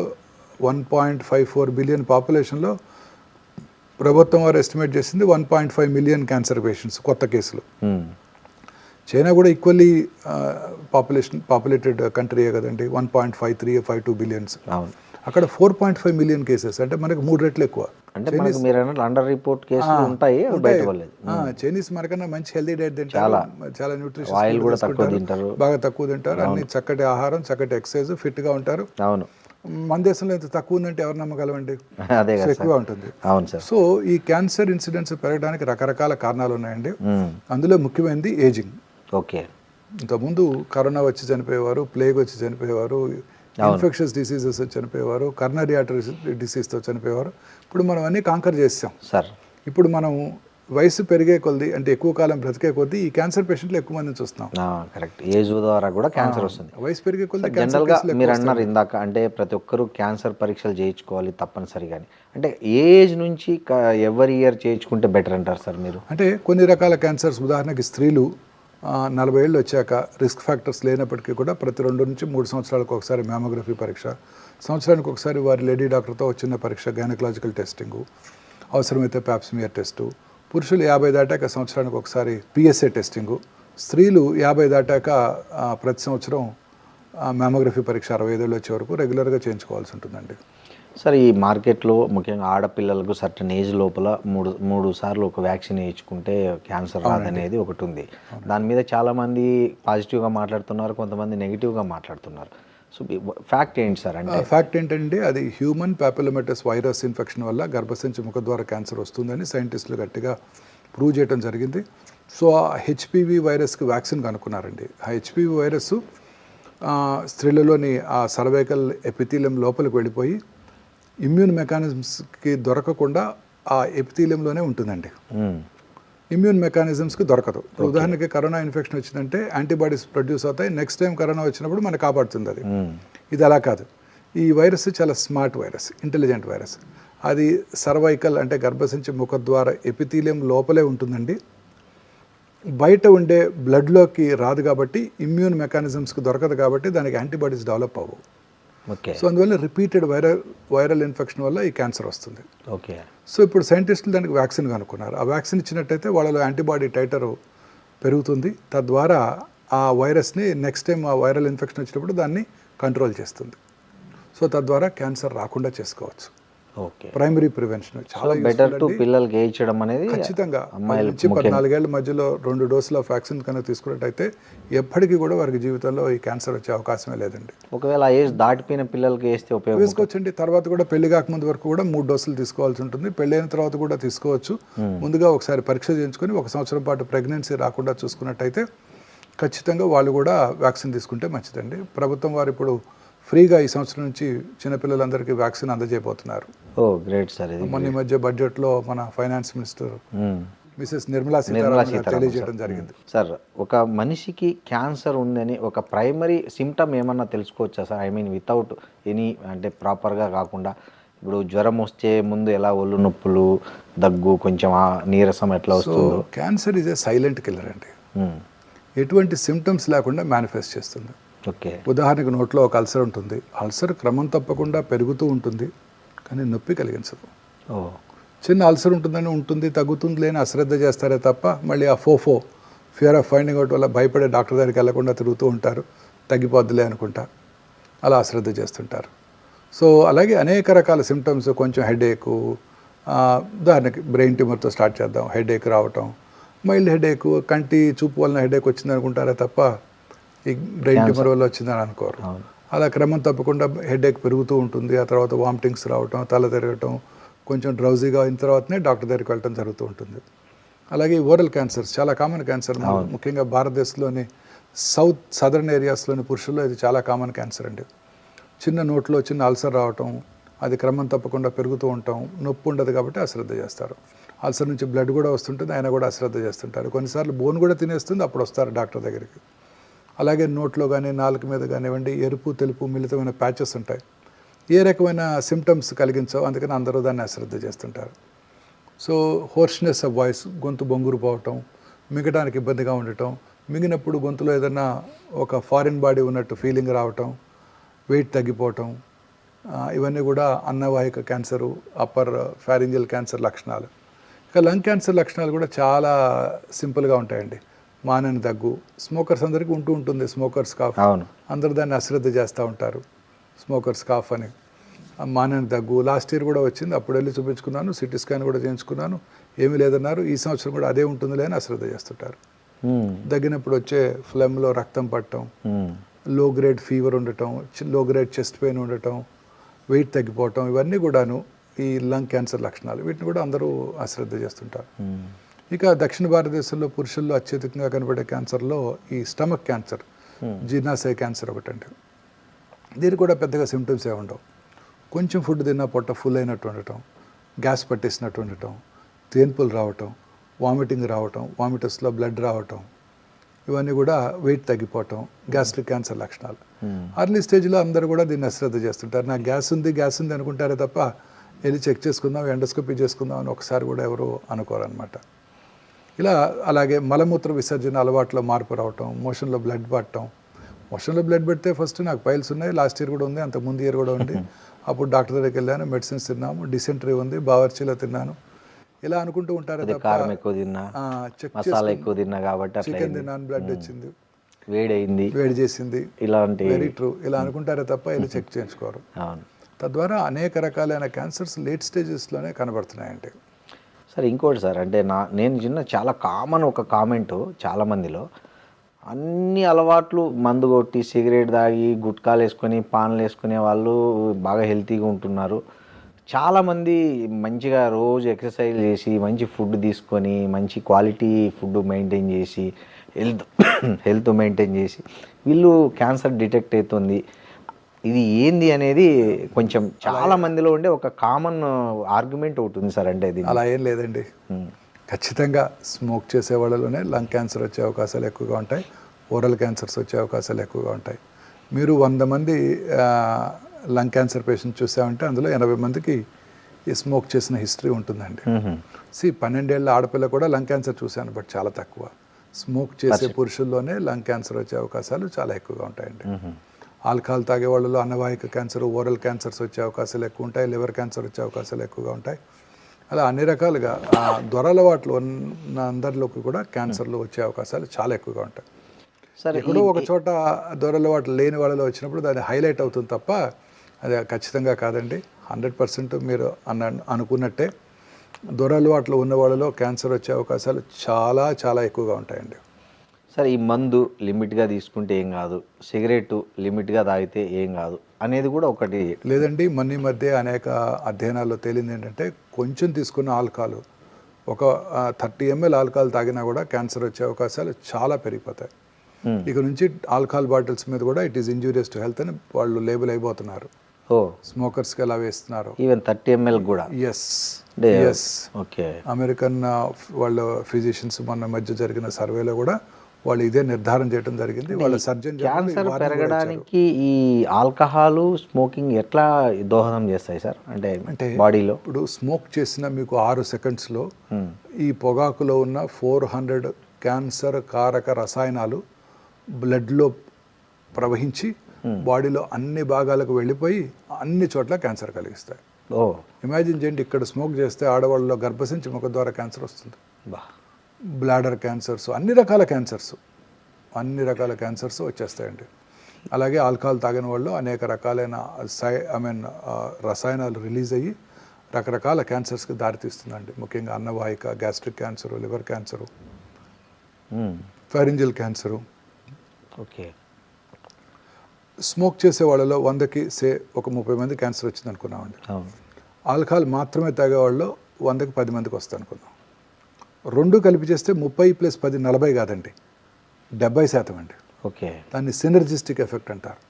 1.54 బిలియన్ పాపులేషన్లో ప్రభుత్వం వారు ఎస్టిమేట్ చేసింది 1.5 మిలియన్ క్యాన్సర్ పేషెంట్స్ కొత్త కేసులు. చైనా కూడా ఈక్వల్లీ పాపులేటెడ్ కంట్రీయే కదండి, 1.53-52 బిలియన్స్. అక్కడ 4.5 మిలియన్ కేసెస్, అంటే మనకు 3 రెట్లు ఎక్కువ. అండర్ రిపోర్ట్ కేసులు ఉంటాయి, చైనీస్ మనకన్నా మంచి హెల్దీ డైట్ తింటారు, చాలా న్యూట్రిషన్, బాగా తక్కువ తింటారు, అన్ని చక్కటి ఆహారం, చక్కటి ఎక్సర్సైజ్, ఫిట్గా ఉంటారు. అవును. మన దేశంలో ఎంత తక్కువ ఉందంటే ఎవరు నమ్మగలమండి? అదే సో కదా ఎక్కువ సార్. ఉంటుంది. అవును సార్. సో ఈ క్యాన్సర్ ఇన్సిడెంట్స్ పెరగడానికి రకరకాల కారణాలు ఉన్నాయండి. అందులో ముఖ్యమైనది ఏజింగ్. ఓకే. ఇంతకుముందు కరోనా వచ్చి చనిపోయేవారు, ప్లేగ్ వచ్చి చనిపోయేవారు, ఇన్ఫెక్షన్స్ డిసీజెస్ వచ్చి చనిపోయేవారు, కర్నరీ ఆర్టరీ డిసీజ్తో చనిపోయేవారు. ఇప్పుడు మనం అన్నీ కాంకర్ చేసాం సార్. ఇప్పుడు మనం వయసు పెరిగే కొద్ది అంటే ఎక్కువ కాలం బ్రతికే కొద్దీ ఈ క్యాన్సర్ పేషెంట్లు ఎక్కువ మందిని చూస్తున్నాం. కరెక్ట్. ఏజ్ ద్వారా కూడా క్యాన్సర్ వస్తుంది. వయసు పెరిగే కొద్ది జనరల్గా మీరు అన్నారు ఇందాక, అంటే ప్రతి ఒక్కరూ క్యాన్సర్ పరీక్షలు చేయించుకోవాలి తప్పనిసరిగా. అంటే ఏ ఏజ్ నుంచి ఎవరి ఇయర్ చేయించుకుంటే బెటర్ అంటారు సార్ మీరు? అంటే కొన్ని రకాల క్యాన్సర్స్, ఉదాహరణకి స్త్రీలు 40 ఏళ్ళు వచ్చాక రిస్క్ ఫ్యాక్టర్స్ లేనప్పటికీ కూడా ప్రతి 2 నుంచి 3 సంవత్సరాలకు ఒకసారి మ్యామోగ్రఫీ పరీక్ష, సంవత్సరానికి ఒకసారి వారి లేడీ డాక్టర్తో చిన్న పరీక్ష, గైనకలాజికల్ టెస్టింగు, అవసరమైతే ప్యాప్స్మియర్ టెస్టు. పురుషులు 50 దాటాక సంవత్సరానికి ఒకసారి పిఎస్ఏ టెస్టింగు. స్త్రీలు 50 దాటాక ప్రతి సంవత్సరం మ్యామోగ్రఫీ పరీక్ష 65 ఏళ్ళు వచ్చే వరకు రెగ్యులర్గా చేయించుకోవాల్సి ఉంటుందండి. సార్, ఈ మార్కెట్లో ముఖ్యంగా ఆడపిల్లలకు సర్టన్ ఏజ్ లోపల మూడు సార్లు ఒక వ్యాక్సిన్ వేయించుకుంటే క్యాన్సర్ రాదనేది ఒకటి ఉంది. దాని మీద చాలామంది పాజిటివ్గా మాట్లాడుతున్నారు, కొంతమంది నెగిటివ్గా మాట్లాడుతున్నారు. సో ఫ్యాక్ట్ ఏంటి సార్? అంటే ఫ్యాక్ట్ ఏంటంటే అది హ్యూమన్ ప్యాపిలోమేటస్ వైరస్ ఇన్ఫెక్షన్ వల్ల గర్భసంచి ముఖద్వార క్యాన్సర్ వస్తుందని సైంటిస్టులు గట్టిగా ప్రూవ్ చేయడం జరిగింది. సో ఆ హెచ్పివి వైరస్కి వ్యాక్సిన్ కనుక్కున్నారండి. ఆ హెచ్పివి వైరస్ స్త్రీలలోని ఆ సర్వైకల్ ఎపిథీలియం లోపలికి వెళ్ళిపోయి ఇమ్యూన్ మెకానిజమ్స్కి దొరకకుండా ఆ ఎపిథీలియంలోనే ఉంటుందండి. ఇమ్యూన్ మెకానిజమ్స్కి దొరకదు. ఉదాహరణకి కరోనా ఇన్ఫెక్షన్ వచ్చిందంటే యాంటీబాడీస్ ప్రొడ్యూస్ అవుతాయి, నెక్స్ట్ టైం కరోనా వచ్చినప్పుడు మనకు కాపాడుతుంది అది. ఇది అలా కాదు. ఈ వైరస్ చాలా స్మార్ట్ వైరస్, ఇంటెలిజెంట్ వైరస్. అది సర్వైకల్ అంటే గర్భసంచి ముఖద్వార ఎపిథీలియం లోపలే ఉంటుందండి. బయట ఉండే బ్లడ్లోకి రాదు కాబట్టి, ఇమ్యూన్ మెకానిజమ్స్కి దొరకదు కాబట్టి దానికి యాంటీబాడీస్ డెవలప్ అవ్వవు. సో అందువల్ల రిపీటెడ్ వైరల్ ఇన్ఫెక్షన్ వల్ల ఈ క్యాన్సర్ వస్తుంది. ఓకే. సో ఇప్పుడు సైంటిస్టులు దానికి వ్యాక్సిన్ కనుక్కున్నారు. ఆ వ్యాక్సిన్ ఇచ్చినట్టయితే వాళ్ళలో యాంటీబాడీ టైటర్ పెరుగుతుంది. తద్వారా ఆ వైరస్ని నెక్స్ట్ టైం ఆ వైరల్ ఇన్ఫెక్షన్ వచ్చినప్పుడు దాన్ని కంట్రోల్ చేస్తుంది. సో తద్వారా క్యాన్సర్ రాకుండా చేసుకోవచ్చు. ఓకే. ప్రైమరీ ప్రివెన్షన్ చాలా బెటర్ టు పిల్లలకి వేయించడం అనేది ఖచ్చితంగా. 14 ఏళ్ల మధ్యలో 2 డోసుల వ్యాక్సిన్ కనుక తీసుకున్నట్టయితే ఎప్పటికీ కూడా వారికి జీవితంలో ఈ క్యాన్సర్ వచ్చే అవకాశమే లేదండి. ఒకవేళ ఏజ్ దాటిపోయిన పిల్లలకి వేస్తే ఉపయోగం వేసుకోవచ్చండి. తర్వాత కూడా పెళ్లి కాకముందు వరకు కూడా 3 డోసులు తీసుకోవాల్సి ఉంటుంది. పెళ్ళైన తర్వాత కూడా తీసుకోవచ్చు. ముందుగా ఒకసారి పరీక్ష చేయించుకొని 1 సంవత్సరం పాటు ప్రెగ్నెన్సీ రాకుండా చూసుకున్నట్టయితే ఖచ్చితంగా వాళ్ళు కూడా వ్యాక్సిన్ తీసుకుంటే మంచిదండి. ప్రభుత్వం వారు ఇప్పుడు ఫ్రీగా ఈ సంవత్సరం నుంచి చిన్నపిల్లలందరికీ వ్యాక్సిన్ అందజేయబోతున్నారు. Great sir. ఇది మొన్న మధ్య బడ్జెట్లో మన finance minister Mrs Nirmala Sitharaman తెలియజేయడం జరిగింది. సార్, ఒక మనిషికి క్యాన్సర్ ఉందని ఒక ప్రైమరీ సిమ్టమ్ ఏమన్నా తెలుసుకోవచ్చా sir? I mean without any అంటే ప్రాపర్గా కాకుండా, ఇప్పుడు జ్వరం వచ్చే ముందు ఎలా ఒళ్ళు నొప్పులు, దగ్గు, కొంచెం నీరసం ఎట్లా వస్తుందో. Cancer is a silent killer అండి. ఎటువంటి సిమ్టమ్స్ లేకుండా మేనిఫెస్ట్ చేస్తుంది. ఓకే. ఉదాహరణకు నోట్లో ఒక అల్సర్ ఉంటుంది. అల్సర్ క్రమం తప్పకుండా పెరుగుతూ ఉంటుంది, కానీ నొప్పి కలిగించదు. చిన్న అల్సర్ ఉంటుందని ఉంటుంది, తగ్గుతుంది లేని అశ్రద్ధ చేస్తారే తప్ప మళ్ళీ ఆ ఫియర్ ఆఫ్ ఫైండింగ్ అవుట్ వల్ల భయపడే డాక్టర్ దగ్గరికి వెళ్లకుండా తిరుగుతూ ఉంటారు. తగ్గిపోద్దులే అనుకుంటా అలా అశ్రద్ధ చేస్తుంటారు. సో అలాగే అనేక రకాల సిమ్టమ్స్, కొంచెం హెడేకు, ఉదాహరణకి బ్రెయిన్ ట్యూమర్తో స్టార్ట్ చేద్దాం. హెడేక్ రావటం, మైల్డ్ హెడేక్, కంటి చూపు వలన హెడేక్ వచ్చింది అనుకుంటారే తప్ప ఈ బ్రెయిన్ ట్యూమర్ వల్ల వచ్చిందని అనుకోరు. అలా క్రమం తప్పకుండా హెడేక్ పెరుగుతూ ఉంటుంది. ఆ తర్వాత వామిటింగ్స్ రావటం, తల తిరగటం, కొంచెం డ్రౌజీగా అయిన తర్వాతనే డాక్టర్ దగ్గరికి వెళ్ళటం జరుగుతూ ఉంటుంది. అలాగే ఓరల్ క్యాన్సర్స్ చాలా కామన్ క్యాన్సర్. ముఖ్యంగా భారతదేశంలోని సదర్న్ ఏరియాస్లోని పురుషుల్లో ఇది చాలా కామన్ క్యాన్సర్ అండి. చిన్న నోట్లో చిన్న అల్సర్ రావటం, అది క్రమం తప్పకుండా పెరుగుతూ ఉంటాం. నొప్పి ఉండదు కాబట్టి అశ్రద్ధ చేస్తారు. అల్సర్ నుంచి బ్లడ్ కూడా వస్తుంటుంది, ఆయన కూడా అశ్రద్ధ చేస్తుంటారు. కొన్నిసార్లు బోన్ కూడా తినేస్తుంది, అప్పుడు వస్తారు డాక్టర్ దగ్గరికి. అలాగే నోట్లో కానీ నాలుక మీద కానివ్వండి ఎరుపు తెలుపు మిళితమైన ప్యాచెస్ ఉంటాయి. ఏ రకమైన సిమ్టమ్స్ కలిగించవు, అందుకని అందరూ దాన్ని అశ్రద్ధ చేస్తుంటారు. సో హోర్ష్నెస్ ఆఫ్ వాయిస్, గొంతు బొంగురు పోవటం, మింగడానికి ఇబ్బందిగా ఉండటం, మింగినప్పుడు గొంతులో ఏదైనా ఒక ఫారిన్ బాడీ ఉన్నట్టు ఫీలింగ్ రావటం, వెయిట్ తగ్గిపోవటం, ఇవన్నీ కూడా అన్నవాహిక క్యాన్సరు, అప్పర్ ఫారింజియల్ క్యాన్సర్ లక్షణాలు. ఇక లంగ్ క్యాన్సర్ లక్షణాలు కూడా చాలా సింపుల్గా ఉంటాయండి. మానని దగ్గు, స్మోకర్స్ అందరికీ ఉంటుంది స్మోకర్స్ కాఫ్. అందరూ దాన్ని అశ్రద్ధ చేస్తూ ఉంటారు, స్మోకర్స్ కాఫ్ అని. మానని దగ్గు లాస్ట్ ఇయర్ కూడా వచ్చింది, అప్పుడు వెళ్ళి చూపించుకున్నాను, సిటీ స్కాన్ కూడా చేయించుకున్నాను, ఏమీ లేదన్నారు. ఈ సంవత్సరం కూడా అదే ఉంటుందిలే అని అశ్రద్ధ చేస్తుంటారు. దగ్గినప్పుడు వచ్చే ఫ్లెమ్లో రక్తం పట్టడం, లో గ్రేడ్ ఫీవర్ ఉండటం, లో గ్రేడ్ చెస్ట్ పెయిన్ ఉండటం, వెయిట్ తగ్గిపోవటం, ఇవన్నీ కూడాను ఈ లంగ్ క్యాన్సర్ లక్షణాలు. వీటిని కూడా అందరూ అశ్రద్ధ చేస్తుంటారు. ఇక దక్షిణ భారతదేశంలో పురుషుల్లో అత్యధికంగా కనబడే క్యాన్సర్లో ఈ స్టమక్ క్యాన్సర్, జీర్ణాశయ క్యాన్సర్ ఒకటండి. దీనికి కూడా పెద్దగా సిమ్టమ్స్ ఏమి ఉండవు. కొంచెం ఫుడ్ తిన్నా పొట్ట ఫుల్ అయినట్టు ఉండటం, గ్యాస్ పట్టేసినట్టు ఉండటం, తేన్పులు రావటం, వామిటింగ్ రావటం, వామిటస్లో బ్లడ్ రావటం, ఇవన్నీ కూడా వెయిట్ తగ్గిపోవటం గ్యాస్ట్రిక్ క్యాన్సర్ లక్షణాలు. అర్లీ స్టేజ్లో అందరూ కూడా దీన్ని అశ్రద్ధ చేస్తుంటారు. నాకు గ్యాస్ ఉంది అనుకుంటారే తప్ప వెళ్ళి చెక్ చేసుకుందాం, ఎండోస్కోపీ చేసుకుందాం అని ఒకసారి కూడా ఎవరు అనుకోరనమాట. ఇలా అలాగే మలమూత్ర విసర్జన అలవాట్లో మార్పు రావటం, మోషన్లో బ్లడ్ పట్టడం. మోషన్లో బ్లడ్ పెడితే ఫస్ట్ నాకు పైల్స్ ఉన్నాయి, లాస్ట్ ఇయర్ కూడా ఉంది, అంత ముందు ఇయర్ కూడా ఉంది. అప్పుడు డాక్టర్ దగ్గరికి వెళ్ళాను, మెడిసిన్స్ తిన్నాము, డిసెంట్రీ ఉంది, బావర్చీలో తిన్నాను, ఇలా అనుకుంటూ ఉంటారు. కారం ఎక్కువ తిన్నా, మసాలా ఎక్కువ తిన్నా కాబట్టి చికెన్ తిన్నాను, బ్లడ్ వచ్చింది, వేడి చేసింది, ఇలాంటి వెరీ ట్రూ, ఇలా అనుకుంటారే తప్ప ఇలా చెక్ చేయించుకోరు. తద్వారా అనేక రకాలైన క్యాన్సర్స్ లేట్ స్టేజెస్లోనే కనబడుతున్నాయండి. సార్ ఇంకోటి సార్, అంటే నేను చాలా కామన్ ఒక కామెంట్ చాలామందిలో, అన్ని అలవాట్లు మందు కొట్టి సిగరెట్ తాగి గుట్కాలు వేసుకొని పాన్లు వేసుకునే వాళ్ళు బాగా హెల్తీగా ఉంటున్నారు. చాలామంది మంచిగా రోజు ఎక్సర్సైజ్ చేసి మంచి ఫుడ్ తీసుకొని మంచి క్వాలిటీ ఫుడ్ మెయింటైన్ చేసి హెల్త్ మెయింటైన్ చేసి వీళ్ళు క్యాన్సర్ డిటెక్ట్ అవుతుంది. ఇది ఏంది అనేది కొంచెం చాలా మందిలో ఉండే ఒక కామన్ ఆర్గ్యుమెంట్ ఒకటి ఉంది సార్. అంటే అలా ఏం లేదండి. ఖచ్చితంగా స్మోక్ చేసే వాళ్ళలోనే లంగ్ క్యాన్సర్ వచ్చే అవకాశాలు ఎక్కువగా ఉంటాయి, ఓరల్ క్యాన్సర్స్ వచ్చే అవకాశాలు ఎక్కువగా ఉంటాయి. మీరు 100 మంది లంగ్ క్యాన్సర్ పేషెంట్ చూసామంటే అందులో 80 మందికి ఈ స్మోక్ చేసిన హిస్టరీ ఉంటుందండి. 12 ఏళ్ళ ఆడపిల్ల కూడా లంగ్ క్యాన్సర్ చూశాను, బట్ చాలా తక్కువ. స్మోక్ చేసే పురుషుల్లోనే లంగ్ క్యాన్సర్ వచ్చే అవకాశాలు చాలా ఎక్కువగా ఉంటాయండి. ఆల్కహాల్ తాగే వాళ్ళలో అన్నవాహిక క్యాన్సర్, ఓరల్ క్యాన్సర్స్ వచ్చే అవకాశాలు ఎక్కువ ఉంటాయి, లివర్ క్యాన్సర్ వచ్చే అవకాశాలు ఎక్కువగా ఉంటాయి. అలా అన్ని రకాలుగా దొరలవాట్లు ఉన్న అందరిలోకి కూడా క్యాన్సర్లు వచ్చే అవకాశాలు చాలా ఎక్కువగా ఉంటాయి. సరే, ఎక్కడో ఒక చోట దొరలవాట్లు లేని వాళ్ళలో వచ్చినప్పుడు దాన్ని హైలైట్ అవుతుంది తప్ప అది ఖచ్చితంగా కాదండి. 100% మీరు అనుకున్నట్టే దొరలవాట్లు ఉన్న వాళ్ళలో క్యాన్సర్ వచ్చే అవకాశాలు చాలా చాలా ఎక్కువగా ఉంటాయండి. సరే, ఈ మందు లిమిట్గా తీసుకుంటే ఏం కాదు, సిగరెట్ లిమిట్గా తాగితే ఏం కాదు అనేది కూడా ఒకటి లేదండి. ఈ మధ్య అనేక అధ్యయనాల్లో తేలింది ఏంటంటే, కొంచెం తీసుకున్న ఆల్కహాల్, ఒక 30 ml ఆల్కహాల్ తాగినా కూడా క్యాన్సర్ వచ్చే అవకాశాలు చాలా పెరిగిపోతాయి. ఇక నుంచి ఆల్కహాల్ బాటిల్స్ మీద కూడా it is injurious to health అని వాళ్ళు లేబుల్ అయిపోతున్నారు. స్మోకర్స్కి ఎలా వేస్తున్నారు, ఈవెన్ 30 ml కూడా. Yes okay. అమెరికన్ వాళ్ళ ఫిజిషియన్స్ మొన్న మధ్య జరిగిన సర్వేలో కూడా వాళ్ళు ఇదే నిర్ధారణ చేయడం జరిగింది. వాళ్ళ సర్జన్ క్యాన్సర్ పెరగడానికి ఈ ఆల్కహాల్, స్మోకింగ్ ఎట్లా దోహదం చేస్తాయి సార్? అంటే బాడీలో ఇప్పుడు స్మోక్ చేసిన మీకు 6 సెకండ్స్లో ఈ పొగాకులో ఉన్న 400 క్యాన్సర్ కారక రసాయనాలు బ్లడ్లో ప్రవహించి బాడీలో అన్ని భాగాలకు వెళ్ళిపోయి అన్ని చోట్ల క్యాన్సర్ కలిగిస్తాయి. ఇమాజిన్ చేయండి, ఇక్కడ స్మోక్ చేస్తే ఆడవాళ్ళలో గర్భసించి ముఖ ద్వారా క్యాన్సర్ వస్తుంది, బ్లాడర్ క్యాన్సర్స్, అన్ని రకాల క్యాన్సర్స్ వచ్చేస్తాయండి. అలాగే ఆల్కహాల్ తాగిన వాళ్ళు అనేక రకాలైన రసాయనాలు రిలీజ్ అయ్యి రకరకాల క్యాన్సర్స్కి దారితీస్తుందండి. ముఖ్యంగా అన్నవాహిక, gastric cancer, liver cancer, pharyngeal cancer. Okay. Smoke చేసే వాళ్ళలో 100కి ఒక 30 మంది క్యాన్సర్ వచ్చింది అనుకున్నామండి. ఆల్కహాల్ మాత్రమే తాగే వాళ్ళు 100కి 10 మందికి వస్తుంది అనుకున్నాం. రెండు కలిపి చేస్తే 30 + 10 40 కాదండి, 70% అండి. ఓకే. దాన్ని సినర్జిస్టిక్ ఎఫెక్ట్ అంటారు.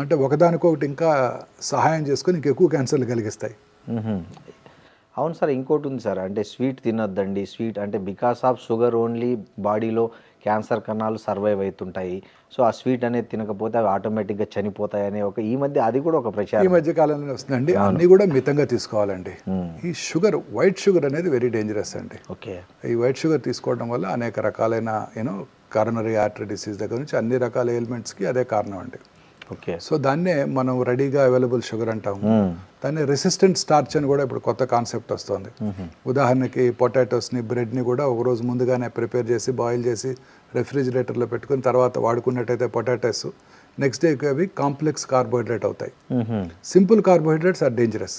అంటే ఒకదానికొకటి ఇంకా సహాయం చేసుకొని ఇంకెక్కువ క్యాన్సర్లు కలిగిస్తాయి. అవును సార్, ఇంకోటి ఉంది సార్, అంటే స్వీట్ తినొద్దండి. స్వీట్ అంటే బికాస్ ఆఫ్ షుగర్ ఓన్లీ బాడీలో క్యాన్సర్ కణాలు సర్వైవ్ అవుతుంటాయి. సో ఆ స్వీట్ అనేది తినకపోతే అవి ఆటోమేటిక్గా చనిపోతాయి అనే ఈ మధ్య అది కూడా ఒక ప్రచారం ఈ మధ్య కాలంలో వస్తుందండి. అన్నీ కూడా మితంగా తీసుకోవాలండి. ఈ షుగర్, వైట్ షుగర్ అనేది వెరీ డేంజరస్ అండి. ఓకే. ఈ వైట్ షుగర్ తీసుకోవడం వల్ల అనేక రకాలైన కరోనరీ ఆర్టరీ డిసీజ్ దగ్గర నుంచి అన్ని రకాల ఎయిల్మెంట్స్కి అదే కారణం అండి. ఓకే. సో దాన్నే మనం రెడీగా అవైలబుల్ షుగర్ అంటాము. దాన్ని రెసిస్టెంట్ స్టార్చ్ అని కూడా ఇప్పుడు కొత్త కాన్సెప్ట్ వస్తుంది. ఉదాహరణకి పొటాటోస్ని, బ్రెడ్ని కూడా ఒక రోజు ముందుగానే ప్రిపేర్ చేసి బాయిల్ చేసి రెఫ్రిజిరేటర్లో పెట్టుకుని తర్వాత వాడుకున్నట్టయితే పొటాటోస్ నెక్స్ట్ డేకి అవి కాంప్లెక్స్ కార్బోహైడ్రేట్ అవుతాయి. Simple carbohydrates are dangerous.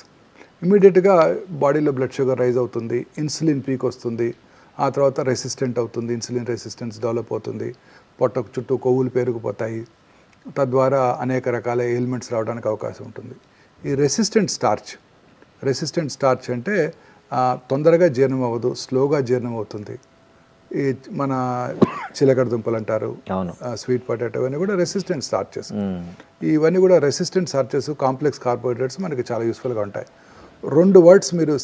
ఇమీడియట్గా బాడీలో బ్లడ్ షుగర్ రైజ్ అవుతుంది, ఇన్సులిన్ పీక్ వస్తుంది, ఆ తర్వాత రెసిస్టెంట్ అవుతుంది, ఇన్సులిన్ రెసిస్టెన్స్ డెవలప్ అవుతుంది, పొట్టకు చుట్టూ కొవ్వులు పెరిగిపోతాయి, తద్వారా అనేక రకాల ఎయిల్మెంట్స్ రావడానికి అవకాశం ఉంటుంది. ఈ రెసిస్టెంట్ స్టార్చ్ అంటే తొందరగా జీర్ణం అవ్వదు, స్లోగా జీర్ణం అవుతుంది. ఈ మన చిలకడ దుంపలు అంటారు, స్వీట్ పొటాటో, ఇవన్నీ కూడా రెసిస్టెంట్ స్టార్చెస్. ఇవన్నీ కూడా రెసిస్టెంట్ స్టార్చెస్, కాంప్లెక్స్ కార్బోహైడ్రేట్స్ మనకి చాలా యూస్ఫుల్గా ఉంటాయి. 2 వర్డ్స్ మీరు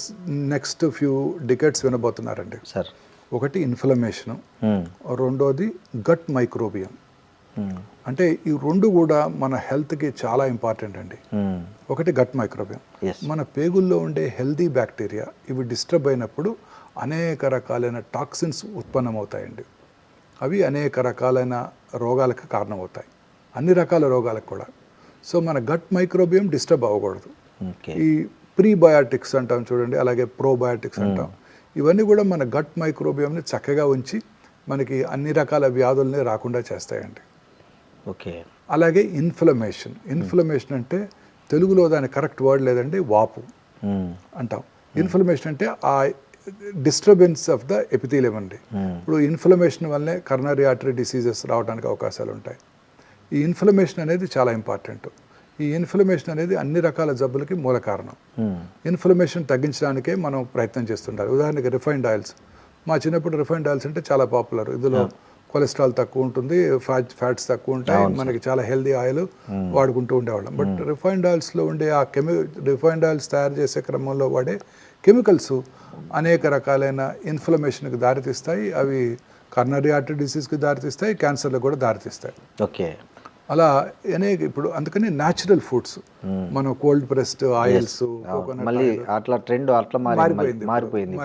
నెక్స్ట్ ఫ్యూ డికెట్స్ వినబోతున్నారండి. ఒకటి ఇన్ఫ్లమేషను, రెండోది గట్ మైక్రోబియం. అంటే ఈ 2 కూడా మన హెల్త్కి చాలా ఇంపార్టెంట్ అండి. ఒకటి గట్ మైక్రోబియం, మన పేగుల్లో ఉండే హెల్దీ బ్యాక్టీరియా ఇవి డిస్టర్బ్ అయినప్పుడు అనేక రకాలైన టాక్సిన్స్ ఉత్పన్నమవుతాయండి. అవి అనేక రకాలైన రోగాలకు కారణమవుతాయి, అన్ని రకాల రోగాలకు కూడా. సో మన గట్ మైక్రోబియం డిస్టర్బ్ అవ్వకూడదు. ఈ ప్రీబయాటిక్స్ అంటాం చూడండి, అలాగే ప్రోబయాటిక్స్ అంటాం, ఇవన్నీ కూడా మన గట్ మైక్రోబియంని చక్కగా ఉంచి మనకి అన్ని రకాల వ్యాధుల్ని రాకుండా చేస్తాయండి. అలాగే ఇన్ఫ్లమేషన్ అంటే తెలుగులో దాని కరెక్ట్ వర్డ్ లేదండి, వాపు అంటాం. ఇన్ఫ్లమేషన్ అంటే ఆ డిస్టర్బెన్స్ ఆఫ్ ద ఎపిథీలియం అండి. ఇప్పుడు ఇన్ఫ్లమేషన్ వల్లనే కరోనరీ ఆర్టరీ డిసీజెస్ రావడానికి అవకాశాలు ఉంటాయి. ఈ ఇన్ఫ్లమేషన్ అనేది చాలా ఇంపార్టెంట్. ఈ ఇన్ఫ్లమేషన్ అనేది అన్ని రకాల జబ్బులకి మూల కారణం. ఇన్ఫ్లమేషన్ తగ్గించడానికే మనం ప్రయత్నం చేస్తుంటారు. ఉదాహరణకి రిఫైన్డ్ ఆయిల్స్, మా చిన్నప్పుడు రిఫైన్డ్ ఆయిల్స్ అంటే చాలా పాపులర్. ఇందులో కొలెస్ట్రాల్ తక్కువ ఉంటుంది, ఫ్యాట్స్ తక్కువ ఉంటాయి, మనకి చాలా హెల్దీ ఆయిల్ వాడుకుంటూ ఉండేవాళ్ళం. బట్ రిఫైన్డ్ ఆయిల్స్లో ఉండే ఆ రిఫైన్డ్ ఆయిల్స్ తయారు చేసే క్రమంలో వాడే కెమికల్స్ అనేక రకాలైన ఇన్ఫ్లమేషన్కి దారితీస్తాయి. అవి కరోనరీ ఆర్టరీ డిసీజ్కి దారితీస్తాయి, క్యాన్సర్లకు కూడా దారితీస్తాయి. అలా అనేక ఇప్పుడు అందుకని న్యాచురల్ ఫుడ్స్, మనం కోల్డ్ ప్రెస్డ్ ఆయిల్స్, మారిపోయింది.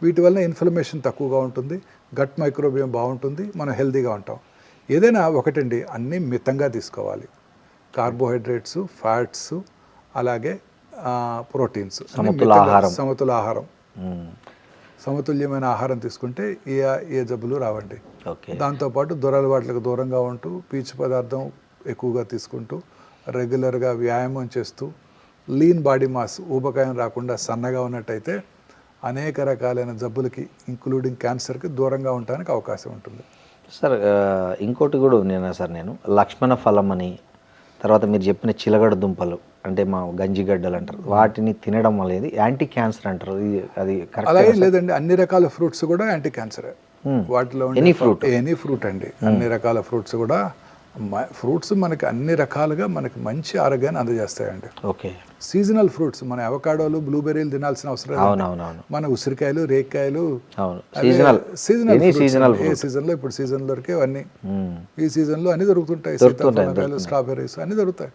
వీటి వల్ల ఇన్ఫ్లమేషన్ తక్కువగా ఉంటుంది, గట్ మైక్రోబియం బాగుంటుంది, మనం హెల్తీగా ఉంటాం. ఏదైనా ఒకటండి, అన్నీ మితంగా తీసుకోవాలి. కార్బోహైడ్రేట్స్, ఫ్యాట్స్, అలాగే ప్రోటీన్స్, సమతుల ఆహారం, సమతుల్యమైన ఆహారం తీసుకుంటే ఏ జబ్బులు రావండి. దాంతోపాటు దురలవాట్లకు దూరంగా ఉంటూ, పీచు పదార్థం ఎక్కువగా తీసుకుంటూ, రెగ్యులర్గా వ్యాయామం చేస్తూ, లీన్ బాడీ మాస్, ఊబకాయం రాకుండా సన్నగా ఉన్నట్టయితే అనేక రకాలైన జబ్బులకి ఇంక్లూడింగ్ క్యాన్సర్కి దూరంగా ఉండడానికి అవకాశం ఉంటుంది. సార్ ఇంకోటి కూడా నేను లక్ష్మణ ఫలం అని, తర్వాత మీరు చెప్పిన చిలగడ దుంపలు అంటే మా గంజిగడ్డలు అంటారు, వాటిని తినడం అనేది యాంటీ క్యాన్సర్ అంటారు, అది అలాగే లేదండి. అన్ని రకాల ఫ్రూట్స్ కూడా యాంటీ క్యాన్సరే. వాటిలో ఎనీ ఫ్రూట్ అండి, అన్ని రకాల ఫ్రూట్స్ కూడా, ఫ్రూట్స్ మనకి అన్ని రకాలుగా మనకి మంచి ఆరోగ్యాన్ని అందజేస్తాయండి. సీజనల్ ఫ్రూట్స్, మన అవకాడోలు, బ్లూబెర్రీలు తినాల్సిన అవసరం లేదు. మన ఉసిరికాయలు, రేక్కాయలు సీజనల్, ఏ సీజన్లో ఇప్పుడు సీజన్ దొరికే అన్ని ఈ సీజన్లో అన్ని దొరుకుతుంటాయి. సీతాఫలకాయలు, స్ట్రాబెర్రీస్ అన్ని దొరుకుతాయి.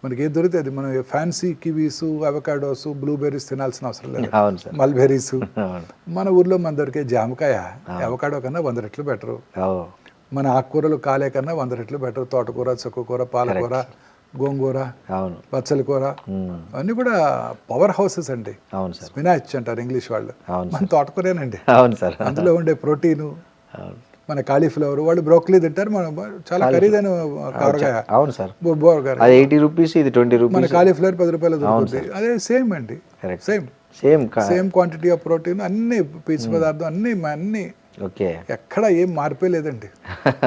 మనకి ఏది దొరికితే అది. మనం ఫ్యాన్సీ కివీస్, అవకాడోస్, బ్లూబెర్రీస్ తినాల్సిన అవసరం లేదు. మల్బెర్రీస్, మన ఊర్లో మన దొరికే జామకాయ అవకాడో కన్నా 100 రెట్లు బెటరు. మన ఆకుకూరలు కాలే కన్నా 100 రెట్లు బెటర్. తోటకూర, చుక్కకూర, పాలకూర, గోంగూర, పచ్చల కూర, అన్నీ కూడా పవర్ హౌసెస్ అండి. స్పినాచ్ అంటారు ఇంగ్లీష్ వాళ్ళు, మన తోటకూరేనండి. అందులో ఉండే ప్రోటీను, మన కాలీఫ్లవర్, వాళ్ళు బ్రోకలీ తింటారు, మన చాలా ఖరీదైన కూరగాయ. మన కాలీఫ్లవర్ 10 రూపాయలు దొరుకుతుంది. అదే సేమ్ అండి, సేమ్ క్వాంటిటీ ఆఫ్ ప్రోటీన్, అన్ని పీచు పదార్థం, అన్ని ఎక్కడ ఏం మార్పే లేదండి.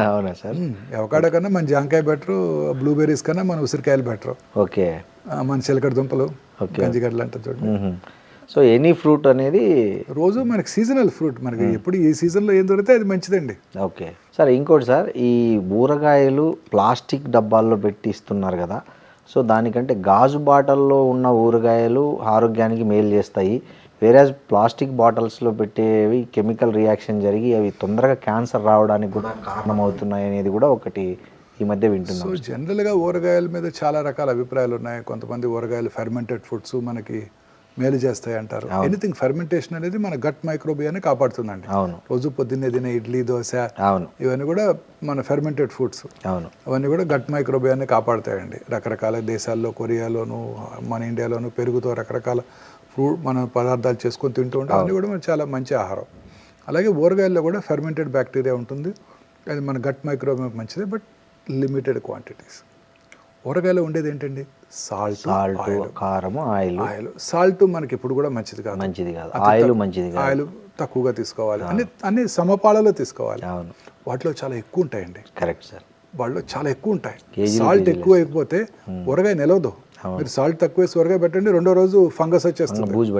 అవునా సార్? అవకాడో కన్నా మన జాంకాయ బెటరు, బ్లూబెర్రీస్ కన్నా మన ఉసిరికాయలు బెటరు, మన చిలకడ దుంపలు, గంజిగడ్డలు అంటే చూడండి. సో ఎనీ ఫ్రూట్ అనేది రోజు మనకి సీజనల్ ఫ్రూట్, మనకి ఎప్పుడు ఈ సీజన్లో ఏం దొరికితే అది మంచిదండి. సార్ ఇంకోటి సార్, ఈ ఊరగాయలు ప్లాస్టిక్ డబ్బాల్లో పెట్టి ఇస్తున్నారు కదా, సో దానికంటే గాజు బాటల్లో ఉన్న ఊరగాయలు ఆరోగ్యానికి మేలు చేస్తాయి, వేరే ప్లాస్టిక్ బాటిల్స్లో పెట్టేవి కెమికల్ రియాక్షన్ జరిగి అవి తొందరగా క్యాన్సర్ రావడానికి కూడా కారణమవుతున్నాయి అనేది కూడా ఒకటి ఈ మధ్య వింటున్నాం. సో జనరల్గా ఊరగాయల మీద చాలా రకాల అభిప్రాయాలు ఉన్నాయి. కొంతమంది ఊరగాయలు ఫెర్మెంటెడ్ ఫుడ్స్ మనకి మేలు చేస్తాయి అంటారు. ఎనీథింగ్ ఫెర్మెంటేషన్ అనేది మన గట్ మైక్రోబియాన్ని కాపాడుతుందండి. రోజు పొద్దున్నే తినే ఇడ్లీ, దోశ, ఇవన్నీ కూడా మన ఫెర్మెంటెడ్ ఫుడ్స్, అవన్నీ కూడా గట్ మైక్రోబియాన్ని కాపాడుతాయండి. రకరకాల దేశాల్లో, కొరియాలోను, మన ఇండియాలోను పెరుగుతో రకరకాల ఫ్రూట్ మన పదార్థాలు చేసుకొని తింటూ ఉంటాం. అవన్నీ కూడా మనకు చాలా మంచి ఆహారం. అలాగే ఊరగాయల్లో కూడా ఫెర్మెంటెడ్ బ్యాక్టీరియా ఉంటుంది, అది మన గట్ మైక్రోబియం మంచిది, బట్ లిమిటెడ్ క్వాంటిటీస్. ఊరగాయలో ఉండేది ఏంటండి? సాల్ట్, కారం, ఆయిల్. సాల్ట్ మనకి ఇప్పుడు కూడా మంచిది కాదు. ఆయిల్ తక్కువగా తీసుకోవాలి, అన్ని సమపాలలో తీసుకోవాలి. వాటిలో చాలా ఎక్కువ ఉంటాయండి. Correct sir. వాటిలో చాలా ఎక్కువ ఉంటాయి. సాల్ట్ ఎక్కువ అయిపోతే ఊరగాయ నిలవదు. మీరు సాల్ట్ తక్కువ వేసి ఊరగాయ పెట్టండి, రెండో రోజు ఫంగస్ వచ్చేస్తుంది, బూజు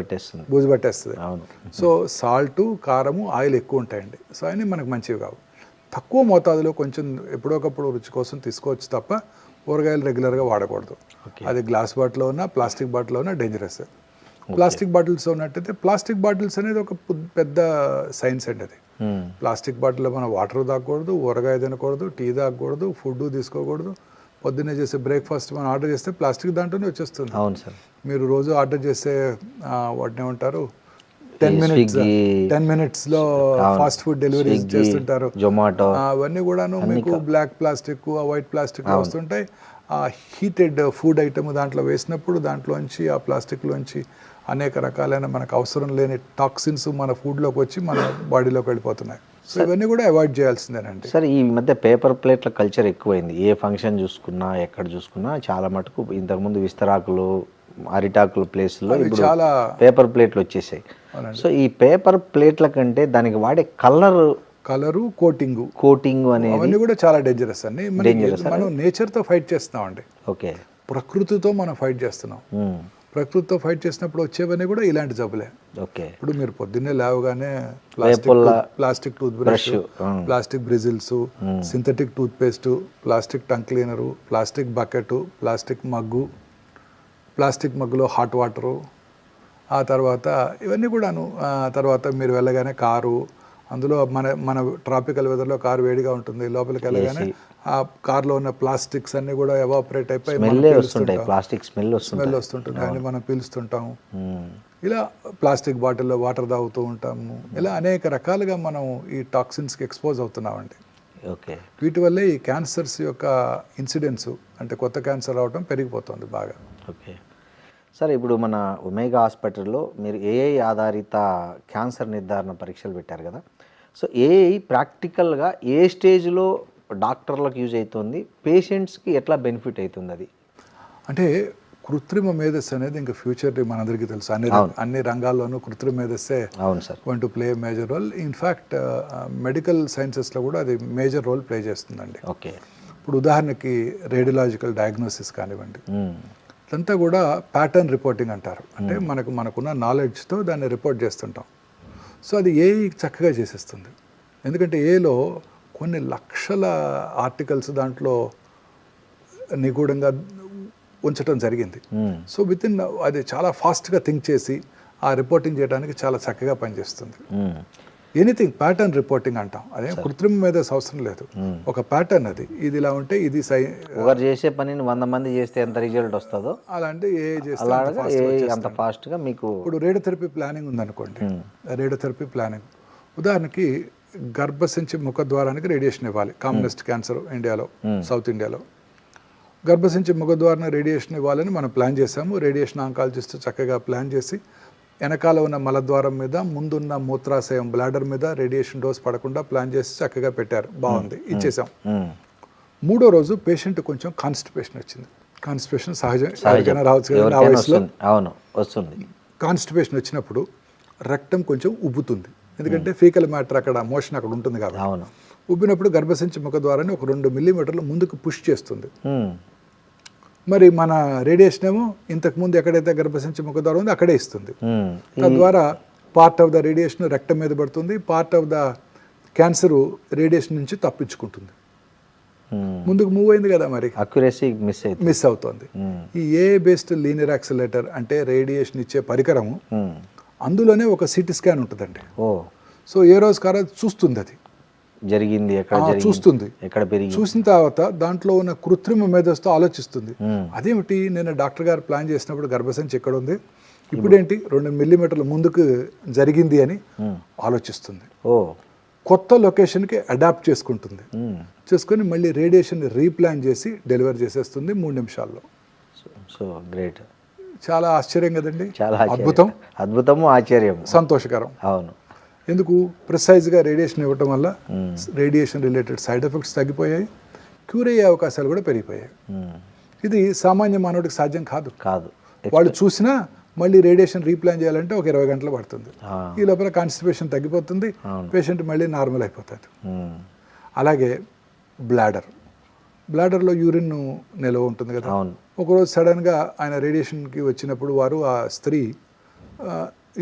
పట్టేస్తుంది. అవును. సో సాల్ట్, కారము, ఆయిల్ ఎక్కువ ఉంటాయండి. సో అన్నీ మనకు మంచివి కావు. తక్కువ మోతాదులో కొంచెం ఎప్పుడోకప్పుడు రుచి కోసం తీసుకోవచ్చు తప్ప ఊరగాయలు రెగ్యులర్గా వాడకూడదు. అది గ్లాస్ బాటిల్లో ఉన్నా ప్లాస్టిక్ బాటిల్లో ఉన్నా డేంజరస్. ప్లాస్టిక్ బాటిల్స్ ఉన్నట్టయితే, ప్లాస్టిక్ బాటిల్స్ అనేది ఒక పెద్ద సైన్స్ అండి. అది ప్లాస్టిక్ బాటిల్లో మనం వాటర్ తాగకూడదు, ఊరగాయ తినకూడదు, టీ తాగకూడదు, ఫుడ్ తీసుకోకూడదు. పొద్దున్నే చేసే బ్రేక్ఫాస్ట్ మనం ఆర్డర్ చేస్తే ప్లాస్టిక్ దాంట్లోనే వచ్చేస్తుంది. అవును సార్. మీరు రోజు ఆర్డర్ చేసే వాటిని ఏమంటారు 10 minutesలో ఫాస్ట్ ఫుడ్ డెలివరీ చేస్తుంటారు, జొమాటో, అవన్నీ కూడాను మీకు బ్లాక్ ప్లాస్టిక్, వైట్ ప్లాస్టిక్ వస్తుంటాయి. ఆ హీటెడ్ ఫుడ్ ఐటమ్ దాంట్లో వేసినప్పుడు దాంట్లోంచి, ఆ ప్లాస్టిక్లోంచి అనేక రకాలైన మనకు అవసరం లేని టాక్సిన్స్ మన ఫుడ్లోకి వచ్చి మన బాడీలోకి వెళ్ళిపోతున్నాయి. సో ఇవన్నీ కూడా అవాయిడ్ చేయాల్సిందేనండి. సార్, ఈ మధ్య పేపర్ ప్లేట్ల కల్చర్ ఎక్కువైంది. ఏ ఫంక్షన్ చూసుకున్నా, ఎక్కడ చూసుకున్నా చాలా మటుకు ఇంతకుముందు విస్తరాకులు, అరిటాకుల ప్లేస్లో ఇప్పుడు చాలా పేపర్ ప్లేట్లు వచ్చేసాయి. సో ఈ పేపర్ ప్లేట్ల కంటే దానికి వాడే కలరు, కోటింగ్ అనేది అవన్నీ కూడా చాలా డేంజరస్ అండి. మనం నేచర్తో ఫైట్ చేస్తున్నామండి. ఓకే, ప్రకృతితో మనం ఫైట్ చేస్తున్నాం. ప్రకృతితో ఫైట్ చేసినప్పుడు వచ్చేవన్నీ కూడా ఇలాంటి జబ్బులే. ఓకే, ఇప్పుడు మీరు పొద్దున్నే లేవగానే plastic toothbrush, plastic bristles, synthetic toothpaste, plastic tongue cleaner, plastic bucket, plastic మగ్గులో హాట్ వాటరు, ఆ తర్వాత ఇవన్నీ కూడాను. తర్వాత మీరు వెళ్ళగానే కారు, అందులో మన ట్రాపికల్ వెదర్లో కారు వేడిగా ఉంటుంది, లోపలికి వెళ్ళగానే ఆ కార్లో ఉన్న ప్లాస్టిక్స్ అన్ని కూడా ఎవాపరేట్ అయిపోయి స్మెల్ వస్తుంటుంది, కానీ మనం పీలుస్తుంటాము. ఇలా ప్లాస్టిక్ బాటిల్లో వాటర్ తాగుతూ ఉంటాము. ఇలా అనేక రకాలుగా మనం ఈ టాక్సిన్స్కి ఎక్స్పోజ్ అవుతున్నామండి. ఓకే, వీటి వల్లే ఈ క్యాన్సర్స్ యొక్క ఇన్సిడెన్స్, అంటే కొత్త క్యాన్సర్ రావడం పెరిగిపోతుంది బాగా. ఓకే సార్, ఇప్పుడు మన ఒమేగా హాస్పిటల్లో మీరు ఏఐ ఆధారిత క్యాన్సర్ నిర్ధారణ పరీక్షలు పెట్టారు కదా. సో ఏఐ ప్రాక్టికల్గా ఏ స్టేజ్లో డాక్టర్లకు యూజ్ అవుతుంది, పేషెంట్స్కి ఎట్లా బెనిఫిట్ అవుతుంది? అది అంటే కృత్రిమ మేధస్సు అనేది ఇంకా ఫ్యూచర్ మనందరికీ తెలుసు. అన్ని రంగాల్లోనూ కృత్రిమ మేధస్సే going to play major role. In fact medical సైన్సెస్లో కూడా అది మేజర్ రోల్ ప్లే చేస్తుందండి. ఓకే, ఇప్పుడు ఉదాహరణకి రేడియలాజికల్ డయాగ్నోసిస్ కానివ్వండి, ఇదంతా కూడా ప్యాటర్న్ రిపోర్టింగ్ అంటారు. అంటే మనకున్న నాలెడ్జ్తో దాన్ని రిపోర్ట్ చేస్తుంటాం. సో అది ఏఐ చక్కగా చేసేస్తుంది. ఎందుకంటే ఏలో కొన్ని లక్షల ఆర్టికల్స్ దాంట్లో నిగూఢంగా ఉంచడం జరిగింది. సో అది చాలా ఫాస్ట్గా థింక్ చేసి ఆ రిపోర్టింగ్ చేయడానికి చాలా చక్కగా పనిచేస్తుంది. ఎనీథింగ్ ప్యాటర్న్ రిపోర్టింగ్ అంటాం. అదే కృత్రిమ మీద అవసరం లేదు, ఒక ప్యాటర్న్. అది ఇది ఇలా ఉంటే ఇది ఒకరు చేసే పనిని 100 మంది చేస్తే ఎంత రిజల్ట్ వస్తుందో అలాంటి ఏ అంత ఫాస్ట్గా మీకు. ఇప్పుడు రేడియోథెరపీ ప్లానింగ్ ఉందనుకోండి, రేడియోథెరపీ ప్లానింగ్ ఉదాహరణకి గర్భసంచి ముఖద్వారానికి రేడియేషన్ ఇవ్వాలి. కామనెస్ట్ క్యాన్సర్ ఇండియాలో, సౌత్ ఇండియాలో గర్భసంచి ముఖద్వారాన్ని రేడియేషన్ ఇవ్వాలని మనం ప్లాన్ చేసాము. రేడియేషన్ ఆంకాలజిస్ట్ చక్కగా ప్లాన్ చేసి వెనకాల ఉన్న మలద్వారం మీద, ముందున్న మూత్రాశయం బ్లాడర్ మీద రేడియేషన్ డోస్ పడకుండా ప్లాన్ చేసి చక్కగా పెట్టారు. బాగుంది, ఇచ్చేసాం. 3వ రోజు పేషెంట్ కొంచెం కాన్స్టిపేషన్ వచ్చింది. కాన్స్టిపేషన్ సహజంగా రావచ్చు కదా ఆ వయసులో. వస్తుంది. కాన్స్టిపేషన్ వచ్చినప్పుడు రక్తం కొంచెం ఉబ్బుతుంది, ఎందుకంటే ఫీకల్ మ్యాటర్ అక్కడ మోషన్ అక్కడ ఉంటుంది కాబట్టి. ఉబ్బినప్పుడు గర్భసంచి ముఖద్వారాన్ని ఒక 2 మిల్లీమీటర్లు ముందుకు పుష్ చేస్తుంది. మరి మన రేడియేషన్ ఏమో ఇంతకుముందు ఎక్కడైతే గర్భసంచి ముఖద్వారం ఉందో అక్కడే ఇస్తుంది. తద్వారా పార్ట్ ఆఫ్ ద రేడియేషన్ రక్తం మీద పడుతుంది, part of the cancer radiation నుంచి తప్పించుకుంటుంది. ముందుకు మూవ్ అయింది కదా, మరి అక్యురసీ మిస్ అవుతుంది. ఈ ఏఐ బేస్డ్ లీనియర్ యాక్సిలరేటర్ అంటే రేడియేషన్ ఇచ్చే పరికరము, అందులోనే ఒక సిటీ స్కాన్ ఉంటుందండి. సో ఏ రోజు కారా చూస్తుంది, అది జరిగింది చూస్తుంది. చూసిన తర్వాత దాంట్లో ఉన్న కృత్రిమ మేధస్సుతో ఆలోచిస్తుంది. అదేమిటి, నేను డాక్టర్ గారు ప్లాన్ చేసినప్పుడు గర్భసంచి ఎక్కడ ఉంది, ఇప్పుడేంటి 2 మిల్లీమీటర్ల ముందుకు జరిగింది అని ఆలోచిస్తుంది. కొత్త లొకేషన్కి అడాప్ట్ చేసుకుంటుంది. చేసుకొని మళ్ళీ రేడియేషన్ రీప్లాన్ చేసి డెలివర్ చేసేస్తుంది 3 నిమిషాల్లో. సో గ్రేట్, చాలా ఆశ్చర్యం కదండి. చాలా అద్భుతము, ఆశ్చర్యం, సంతోషకరం. అవును. ఎందుకు, ప్రిసైజ్గా రేడియేషన్ ఇవ్వటం వల్ల రేడియేషన్ రిలేటెడ్ సైడ్ ఎఫెక్ట్స్ తగ్గిపోయాయి, క్యూర్ అయ్యే అవకాశాలు కూడా పెరిగిపోయాయి. ఇది సామాన్య మానవుడికి సాధ్యం కాదు. వాళ్ళు చూసినా మళ్ళీ రేడియేషన్ రీప్లాన్ చేయాలంటే ఒక 20 గంటలు పడుతుంది. ఈ లోపల కాన్స్టిపేషన్ తగ్గిపోతుంది, పేషెంట్ మళ్ళీ నార్మల్ అయిపోతుంది. అలాగే బ్లాడర్లో యూరిన్ నిల్వ ఉంటుంది కదా. అవును. ఒకరోజు సడన్గా ఆయన రేడియేషన్కి వచ్చినప్పుడు ఆ స్త్రీ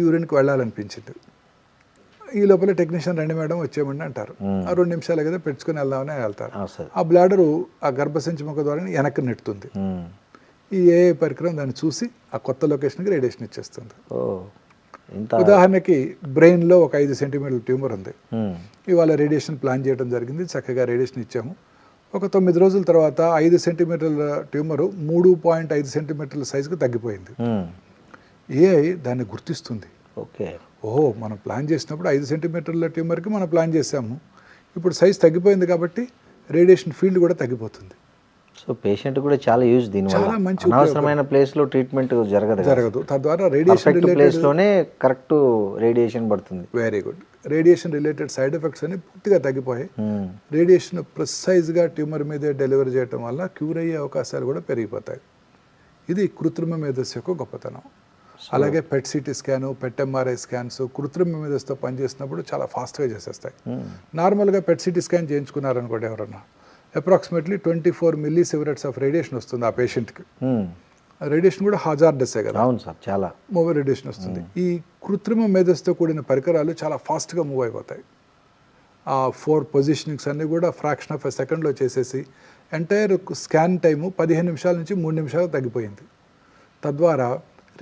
యూరిన్కి వెళ్ళాలనిపించింది. ఈ లోపల టెక్నీషియన్ రండి మేడం వచ్చేయమండి అంటారు. ఆ 2 నిమిషాలు కదా పెట్టుకుని వెళ్దామని వెళ్తారు. ఆ బ్లాడరు ఆ గర్భసంచి ముఖ ద్వారా వెనక్కి నెట్టుతుంది. ఈ పరికరం దాన్ని చూసి ఆ కొత్త లొకేషన్కి రేడియేషన్ ఇచ్చేస్తుంది. ఉదాహరణకి బ్రెయిన్లో ఒక 5 సెంటీమీటర్ల ట్యూమర్ ఉంది. ఇవాళ రేడియేషన్ ప్లాన్ చేయడం జరిగింది, చక్కగా రేడియేషన్ ఇచ్చాము. ఒక 9 రోజుల తర్వాత 5 సెంటీమీటర్ల ట్యూమరు 3.5 సెంటీమీటర్ల సైజుకి తగ్గిపోయింది. ఏఐ దాన్ని గుర్తిస్తుంది. ఓహో, మనం ప్లాన్ చేసినప్పుడు 5 సెంటీమీటర్ల ట్యూమర్కి మనం ప్లాన్ చేసాము, ఇప్పుడు సైజ్ తగ్గిపోయింది కాబట్టి రేడియేషన్ ఫీల్డ్ కూడా తగ్గిపోతుంది. సో పేషెంట్ కూడా చాలా యూజ్ దీనివల్ల. అనవసరమైన ప్లేస్లో ట్రీట్మెంట్ జరగదు. తద్వారా రేడియేషన్ ప్లేస్లోనే కరెక్ట్ రేడియేషన్ పడుతుంది. Very good. Radiation related side effects అన్ని పూర్తిగా తగ్గిపోయాయి. రేడియేషన్ ప్రిసైజ్గా ట్యూమర్ మీదే డెలివరీ చేయడం వల్ల క్యూర్ అయ్యే అవకాశాలు కూడా పెరిగిపోతాయి. ఇది కృత్రిమ మేధస్సు యొక్క గొప్పతనం. అలాగే పెట్ సిటీ స్కాను, పెట్ ఎంఆర్ఐ స్కాన్స్ కృత్రిమ మేధస్సుతో పనిచేసినప్పుడు చాలా ఫాస్ట్గా చేసేస్తాయి. నార్మల్గా పెట్ సిటీ స్కాన్ చేయించుకున్నారనుకోండి ఎవరన్నా, అప్రాక్సిమేట్లీ 24 మిల్లీ సివరెట్స్ ఆఫ్ రేడియేషన్ వస్తుంది ఆ పేషెంట్కి. రేడియేషన్ కూడా హజార్డస్సే కదా. అవును సార్, చాలా మూవ్ రేడియేషన్ వస్తుంది. ఈ కృత్రిమ మేధస్సుతో కూడిన పరికరాలు చాలా ఫాస్ట్గా మూవ్ అయిపోతాయి. ఆ 4 పొజిషనింగ్స్ అన్నీ కూడా ఫ్రాక్షన్ ఆఫ్ ఎ సెకండ్లో చేసేసి ఎంటైర్ స్కాన్ టైము 15 నిమిషాల నుంచి 3 నిమిషాలు తగ్గిపోయింది. తద్వారా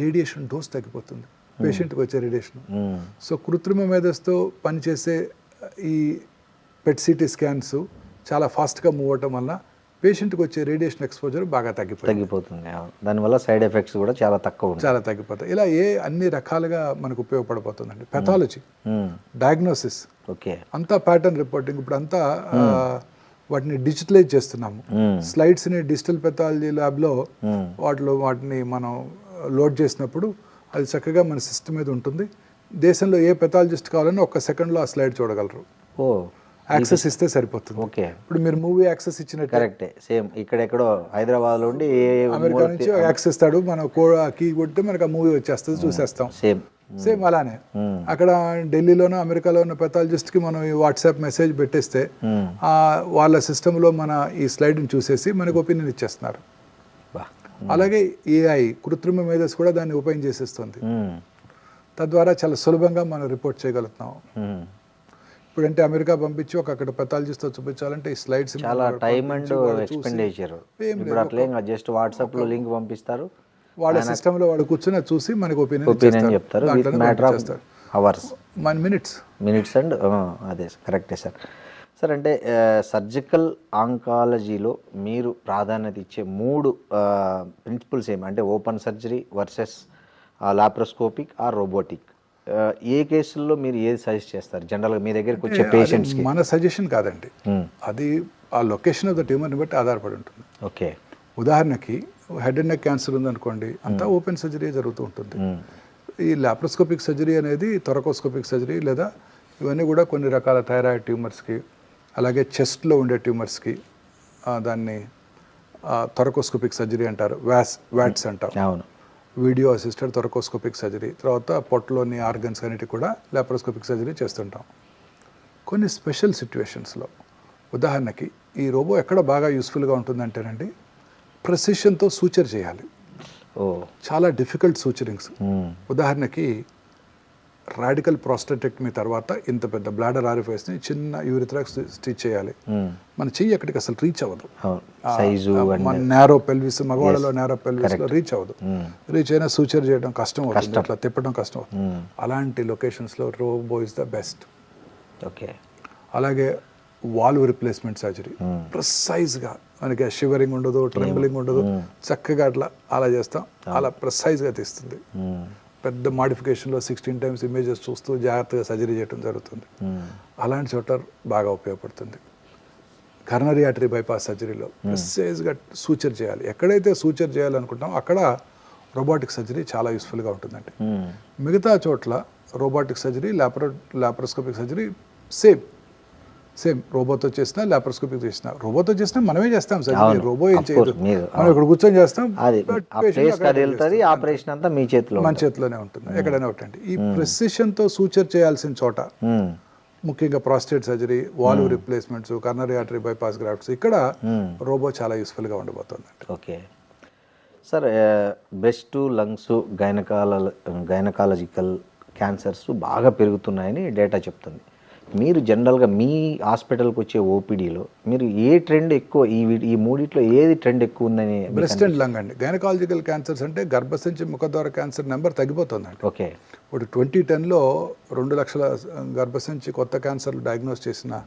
రేడియేషన్ డోస్ తగ్గిపోతుంది పేషెంట్కి వచ్చే రేడియేషన్. సో కృత్రిమ మేధస్సుతో పనిచేసే ఈ పెట్ సిటీ స్కాన్స్ చాలా ఫాస్ట్గా మూవ్ అవటం వల్ల పేషెంట్కి వచ్చే రేడియేషన్ ఎక్స్పోజర్ బాగా తగ్గిపోతుంది. దానివల్ల సైడ్ ఎఫెక్ట్స్ కూడా చాలా తగ్గిపోతాయి. ఇలా అన్ని రకాలుగా మనకు ఉపయోగపడిపోతుందండి. పెథాలజీ, డయాగ్నోసిస్, అంతా ప్యాటర్న్ రిపోర్టింగ్. ఇప్పుడు అంతా వాటిని డిజిటలైజ్ చేస్తున్నాము. స్లైడ్స్ని డిజిటల్ పెథాలజీ ల్యాబ్లో వాటిని మనం లోడ్ చేసినప్పుడు అది చక్కగా మన సిస్టమ్ మీద ఉంటుంది. దేశంలో ఏ పెథాలజిస్ట్ కావాలని 1 సెకండ్లో ఆ స్లైడ్ చూడగలరు. యాక్సెస్ ఇస్తే సరిపోతుంది. ఇప్పుడు మీరు మూవీ యాక్సెస్ ఇచ్చినట్టు కరెక్టే. సేమ్ ఇక్కడెక్కడో హైదరాబాద్లో ఉండి అమెరికా నుంచి యాక్సెస్ ఇస్తాడు, మనం కీ కొడితే మనకు ఆ మూవీ వచ్చేస్తుంది, చూసేస్తాం. సేమ్ అలానే అక్కడ ఢిల్లీలోనో అమెరికాలో ఉన్న పెథాలజిస్ట్కి మనం ఈ వాట్సాప్ మెసేజ్ పెట్టేస్తే వాళ్ళ సిస్టంలో మన ఈ స్లైడ్ని చూసేసి మనకు ఒపీనియన్ ఇచ్చేస్తున్నారు. అలాగే ఏఐ కృత్రిమ మేధస్సు కూడా దాన్ని ఉపయోగం చేసేస్తుంది. తద్వారా చాలా సులభంగా మనం రిపోర్ట్ చేయగలుగుతున్నాం. ఇప్పుడంటే అమెరికా పంపించి అక్కడ పెథాలజిస్ట్తో చూపించాలంటే ఈ స్లైడ్స్ చాలా టైం అండ్ ఎక్స్పెండిచర్. ఇప్పుడు అట్లే జస్ట్ వాట్సాప్లో లింక్ పంపిస్తారు, వాళ్ళ సిస్టంలో వాళ్ళు కూర్చొని చూసి మనకు ఒపీనియన్ చెప్తారు. Matter of hours, minutes and అదే కరెక్టే సార్. సార్ అంటే సర్జికల్ ఆంకాలజీలో మీరు ప్రాధాన్యత ఇచ్చే 3 ప్రిన్సిపల్స్ ఏమి? అంటే open surgery versus laparoscopic or robotic, ఏ కేసుల్లో మీరు ఏది సజెస్ట్ చేస్తారు జనరల్గా మీ దగ్గరికి వచ్చే పేషెంట్స్కి? మన సజెషన్ కాదండి, అది ఆ లొకేషన్ ఆఫ్ ద ట్యూమర్ని బట్టి ఆధారపడి ఉంటుంది. ఓకే. ఉదాహరణకి హెడ్ అండ్ నెక్ క్యాన్సర్ ఉందనుకోండి, అంతా ఓపెన్ సర్జరీ జరుగుతూ ఉంటుంది. ఈ లాప్రోస్కోపిక్ సర్జరీ అనేది థొరకోస్కోపిక్ సర్జరీ, లేదా ఇవన్నీ కూడా కొన్ని రకాల థైరాయిడ్ ట్యూమర్స్కి, అలాగే చెస్ట్లో ఉండే ట్యూమర్స్కి దాన్ని థొరకోస్కోపిక్ సర్జరీ అంటారు, వ్యాట్స్ అంటారు. అవును. Video assisted thoracoscopic surgery. తర్వాత పొట్టలోని ఆర్గన్స్ అన్నిటి కూడా లాప్రోస్కోపిక్ సర్జరీ చేస్తుంటాం. కొన్ని స్పెషల్ సిచ్యువేషన్స్లో, ఉదాహరణకి ఈ రోబో ఎక్కడ బాగా యూస్ఫుల్గా ఉంటుందంటేనండి, ప్రెసిషన్తో సూచర్ చేయాలి. చాలా డిఫికల్ట్ సూచరింగ్స్. ఉదాహరణకి రాడికల్ ప్రోస్టెటెక్టమీ తర్వాత ఇంత పెద్ద బ్లాడర్ ఆరిఫైస్ని చిన్న యూరిథ్రాక్స్ స్టిచ్ చేయాలి. మన చెయ్యి అక్కడికి అసలు రీచ్ అవ్వదు. మన నేరో పెల్విస్, మగవాళ్ళలో నేరో పెల్విస్లో రీచ్ అవ్వదు. రీచ్ అయినా సూచర్ చేయడం కష్టం అవుతుంది, అట్లా తిప్పడం కష్టం అవుతుంది. అలాంటి లొకేషన్స్లో robo is the best. Okay. అలాగే వాల్వ్ రిప్లేస్మెంట్ సర్జరీ, ప్రిసైజ్గా మనకి షివరింగ్ ఉండదు, ట్రెంబలింగ్ ఉండదు, చక్కగా అలా చేస్తాం, అలా ప్రిసైజ్గా తీస్తుంది. పెద్ద మాడిఫికేషన్లో 16 టైమ్స్ ఇమేజెస్ చూస్తూ జాగ్రత్తగా సర్జరీ చేయడం జరుగుతుంది. అలాంటి చోట బాగా ఉపయోగపడుతుంది. కర్నరీ ఆర్టరీ బైపాస్ సర్జరీలో ప్రిసైజ్గా సూచర్ చేయాలి. ఎక్కడైతే సూచర్ చేయాలనుకుంటామో అక్కడ రోబోటిక్ సర్జరీ చాలా యూస్ఫుల్గా ఉంటుందండి. మిగతా చోట్ల robotic surgery, laparoscopic surgery same రోబోతో చేసినా లాప్రోస్కోపిక్ చేసినా. రోబోతో చేసినా మనమే చేస్తాం సర్జరీ, రోబో ఏం చేయదు, మనం ఇక్కడ కూర్చొని చేస్తాం. ఆపరేషన్ అంతా మన చేతిలోనే ఉంటుంది, ఎక్కడైనా ఒకటండి. ఈ ప్రెసిషన్తో సూచర్ చేయాల్సిన చోట ముఖ్యంగా prostate surgery, valve replacements, coronary artery bypass grafts, ఇక్కడ రోబో చాలా యూస్ఫుల్గా ఉండబోతుంది. Okay sir, breast, lungs, gynaecological cancers బాగా పెరుగుతున్నాయని డేటా చెప్తుంది. మీరు జనరల్గా మీ హాస్పిటల్కి వచ్చే ఓపీడీలో మీరు ఏ ట్రెండ్ ఎక్కువ, ఈ మూడిట్లో ఏది ట్రెండ్ ఎక్కువ ఉందని? బ్రెస్ట్ అండ్ లంగ్ అండి. గైనకాలజికల్ క్యాన్సర్స్ అంటే గర్భసంచి ముఖద్వార క్యాన్సర్ నెంబర్ తగ్గిపోతుందండి. ఓకే. ఇప్పుడు 2010లో 2 లక్షల గర్భసంచి కొత్త క్యాన్సర్లు డయాగ్నోస్ చేసిన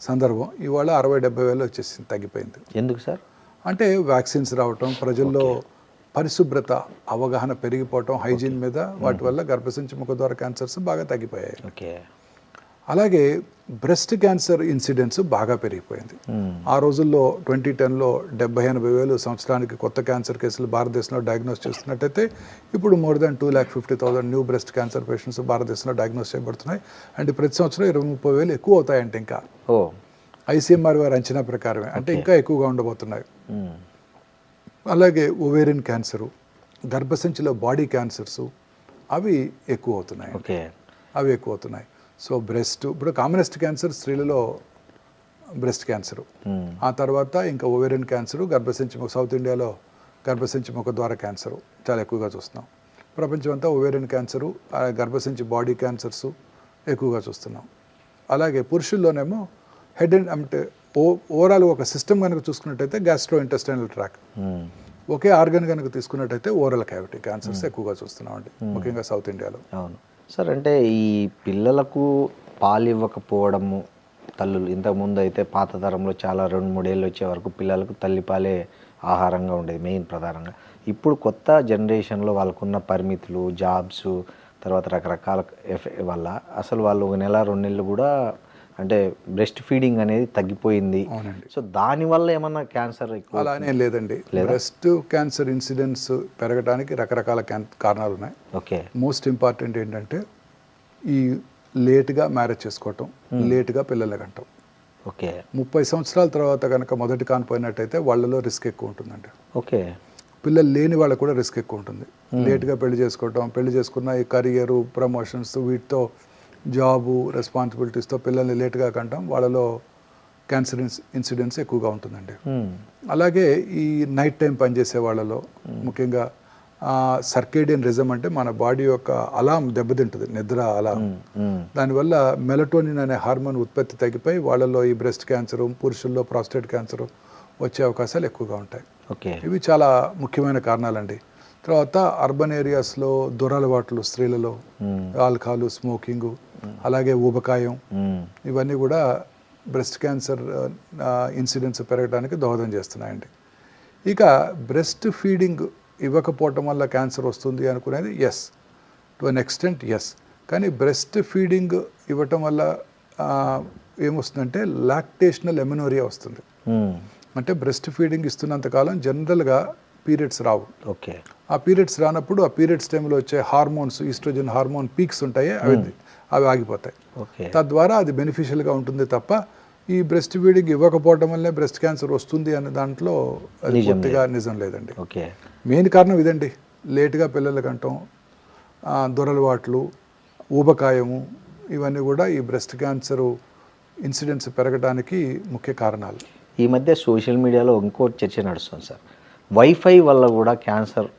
సందర్భం ఇవాళ 60-70 వేలు వచ్చేసింది, తగ్గిపోయింది. ఎందుకు సార్? అంటే వ్యాక్సిన్స్ రావటం, ప్రజల్లో పరిశుభ్రత అవగాహన పెరిగిపోవటం, హైజీన్ మీద, వాటి వల్ల గర్భసంచి ముఖద్వార క్యాన్సర్స్ బాగా తగ్గిపోయాయి. ఓకే. అలాగే బ్రెస్ట్ క్యాన్సర్ ఇన్సిడెన్స్ బాగా పెరిగిపోయింది. ఆ రోజుల్లో 2010లో 70-80 వేలు సంవత్సరానికి కొత్త క్యాన్సర్ కేసులు భారతదేశంలో డయాగ్నోస్ చేస్తున్నట్టయితే ఇప్పుడు more than 2,50,000 new breast cancer patients భారతదేశంలో డయాగ్నోస్ చేయబడుతున్నాయి. అంటే ప్రతి సంవత్సరం 20-30 వేలు ఎక్కువ అవుతాయంటే, ఇంకా ICMR వారి అంచనా ప్రకారమే, అంటే ఇంకా ఎక్కువగా ఉండబోతున్నాయి. అలాగే ఓవేరియన్ క్యాన్సరు, గర్భసంచిలో బాడీ క్యాన్సర్స్ అవి ఎక్కువ అవుతున్నాయి. సో బ్రెస్ట్, ఇప్పుడు కామనెస్ట్ క్యాన్సర్ స్త్రీలలో బ్రెస్ట్ క్యాన్సరు, ఆ తర్వాత ఇంకా ఓవేరియన్ క్యాన్సరు, సౌత్ ఇండియాలో గర్భసంచి ముఖద్వార క్యాన్సరు చాలా ఎక్కువగా చూస్తున్నాం. ప్రపంచం అంతా ఓవేరియన్ క్యాన్సరు, గర్భసంచి బాడీ క్యాన్సర్స్ ఎక్కువగా చూస్తున్నాం. అలాగే పురుషుల్లోనేమో హెడ్ అండ్, అంటే ఓవరాల్ ఒక సిస్టమ్ కనుక చూసుకున్నట్టయితే గ్యాస్ట్రో ఇంటెస్టైనల్ ట్రాక్, ఒకే ఆర్గన్ కనుక తీసుకున్నట్టయితే ఓరల్ క్యావిటీ క్యాన్సర్స్ ఎక్కువగా చూస్తున్నాం అండి, ముఖ్యంగా సౌత్ ఇండియాలో. అవును సార్. అంటే ఈ పిల్లలకు పాలు ఇవ్వకపోవడము, తల్లులు ఇంతకుముందు అయితే పాత తరంలో చాలా 2-3 ఏళ్ళు వచ్చే వరకు పిల్లలకు తల్లిపాలే ఆహారంగా ఉండేది మెయిన్ ప్రధానంగా. ఇప్పుడు కొత్త జనరేషన్లో వాళ్ళకున్న పరిమితులు, జాబ్స్, తర్వాత రకరకాల వల్ల అసలు వాళ్ళు 1 నెల 2 నెలలు కూడా అంటే బ్రెస్ట్ ఫీడింగ్ అనేది తగ్గిపోయింది. సో దానివల్ల ఏమన్నా క్యాన్సర్ ఎక్కువ? అలానే లేదండి. బ్రెస్ట్ క్యాన్సర్ ఇన్సిడెన్స్ పెరగడానికి రకరకాల కారణాలు ఉన్నాయి. ఓకే. మోస్ట్ ఇంపార్టెంట్ ఏంటంటే ఈ లేట్గా మ్యారేజ్ చేసుకోవటం, లేట్గా పిల్లలు కంటాం. ఓకే. 30 సంవత్సరాల తర్వాత కనుక మొదటి కానిపోయినట్టయితే వాళ్ళలో రిస్క్ ఎక్కువ ఉంటుందండి. ఓకే. పిల్లలు లేని వాళ్ళకు కూడా రిస్క్ ఎక్కువ ఉంటుంది. లేట్గా పెళ్లి చేసుకోవటం, పెళ్లి చేసుకున్న ఈ కెరియరు, ప్రమోషన్స్, వీటితో జాబు, రెస్పాన్సిబిలిటీస్తో పిల్లల్ని లేట్గా కంటాం, వాళ్ళలో క్యాన్సర్ ఇన్సిడెన్స్ ఎక్కువగా ఉంటుందండి. అలాగే ఈ నైట్ టైం పనిచేసే వాళ్ళలో ముఖ్యంగా సర్కేడియన్ రిజం అంటే మన బాడీ యొక్క అలాం దెబ్బతింటుంది, నిద్ర అలాం. దానివల్ల మెలటోనిన్ అనే హార్మోన్ ఉత్పత్తి తగ్గిపోయి వాళ్ళలో ఈ బ్రెస్ట్ క్యాన్సరు, పురుషుల్లో ప్రాస్టేట్ క్యాన్సరు వచ్చే అవకాశాలు ఎక్కువగా ఉంటాయి. ఇవి చాలా ముఖ్యమైన కారణాలండి. తర్వాత అర్బన్ ఏరియాస్లో దురలవాట్లు స్త్రీలలో, ఆల్కహాల్, స్మోకింగ్, అలాగే ఊబకాయం, ఇవన్నీ కూడా బ్రెస్ట్ క్యాన్సర్ ఇన్సిడెన్స్ పెరగడానికి దోహదం చేస్తున్నాయండి. ఇక బ్రెస్ట్ ఫీడింగ్ ఇవ్వకపోవటం వల్ల క్యాన్సర్ వస్తుంది అనుకునేది yes, to an extent yes. కానీ బ్రెస్ట్ ఫీడింగ్ ఇవ్వటం వల్ల ఏమొస్తుందంటే లాక్టేషనల్ ఎమినోరియా వస్తుంది. అంటే బ్రెస్ట్ ఫీడింగ్ ఇస్తున్నంతకాలం జనరల్గా పీరియడ్స్ రావు. ఓకే. ఆ పీరియడ్స్ రానప్పుడు ఆ పీరియడ్స్ టైంలో వచ్చే హార్మోన్స్, ఈస్ట్రోజన్ హార్మోన్ పీక్స్ ఉంటాయి, అవి ఆగిపోతాయి. తద్వారా అది బెనిఫిషియల్గా ఉంటుంది తప్ప ఈ బ్రెస్ట్ ఫీడింగ్ ఇవ్వకపోవడం వల్లే బ్రెస్ట్ క్యాన్సర్ వస్తుంది అనే దాంట్లో అది పూర్తిగా నిజం లేదండి. మెయిన్ కారణం ఇదండి, లేటుగా పిల్లల కంటాం, దొరలవాట్లు, ఊబకాయము, ఇవన్నీ కూడా ఈ బ్రెస్ట్ క్యాన్సర్ ఇన్సిడెన్స్ పెరగడానికి ముఖ్య కారణాలు. ఈ మధ్య సోషల్ మీడియాలో ఇంకో చర్చ నడుస్తుంది సార్, వైఫై వల్ల కూడా క్యాన్సర్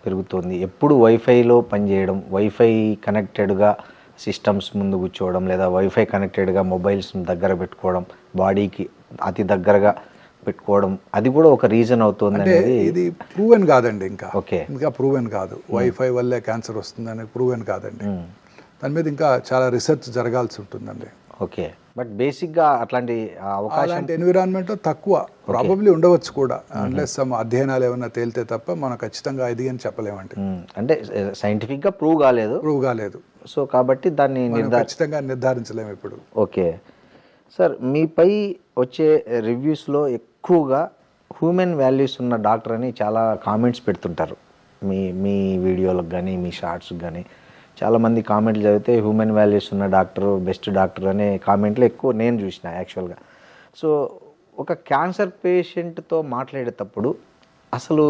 పెరుగుతుంది. ఎప్పుడు వైఫైలో పనిచేయడం, వైఫై కనెక్టెడ్గా సిస్టమ్స్ ముందు కూర్చోవడం, లేదా వైఫై కనెక్టెడ్గా మొబైల్స్ దగ్గర పెట్టుకోవడం, బాడీకి అతి దగ్గరగా పెట్టుకోవడం, అది కూడా ఒక రీజన్ అవుతుంది అనేది. ఇది ప్రూవెన్ కాదండి, ఇంకా ప్రూవెన్ కాదు. వైఫై వల్లే క్యాన్సర్ వస్తుందని ప్రూవెన్ కాదండి. దాని మీద ఇంకా చాలా రీసెర్చ్ జరగాల్సి ఉంటుందండి. ఓకే. బట్ బేసిక్గా అట్లాంటి ఎన్విరాన్మెంట్లో తక్కువ ప్రాబబ్లీ ఉండవచ్చు కూడా, అన్లెస్ అధ్యయనాలు ఏమైనా తేలితే తప్ప మనం ఖచ్చితంగా ఇది అని చెప్పలేమండి. అంటే సైంటిఫిక్గా ప్రూవ్ కాలేదు. సో కాబట్టి దాన్ని ఖచ్చితంగా నిర్ధారించలేము ఇప్పుడు. ఓకే సార్, మీపై వచ్చే రివ్యూస్లో ఎక్కువగా హ్యూమన్ వాల్యూస్ ఉన్న డాక్టర్ అని చాలా కామెంట్స్ పెడుతుంటారు. మీ వీడియోలకు కానీ మీ షార్ట్స్కి కానీ చాలామంది కామెంట్లు చదివితే హ్యూమన్ వాల్యూస్ ఉన్న డాక్టర్, బెస్ట్ డాక్టర్ అనే కామెంట్లు ఎక్కువ నేను చూసిన యాక్చువల్గా. సో ఒక క్యాన్సర్ పేషెంట్తో మాట్లాడేటప్పుడు అసలు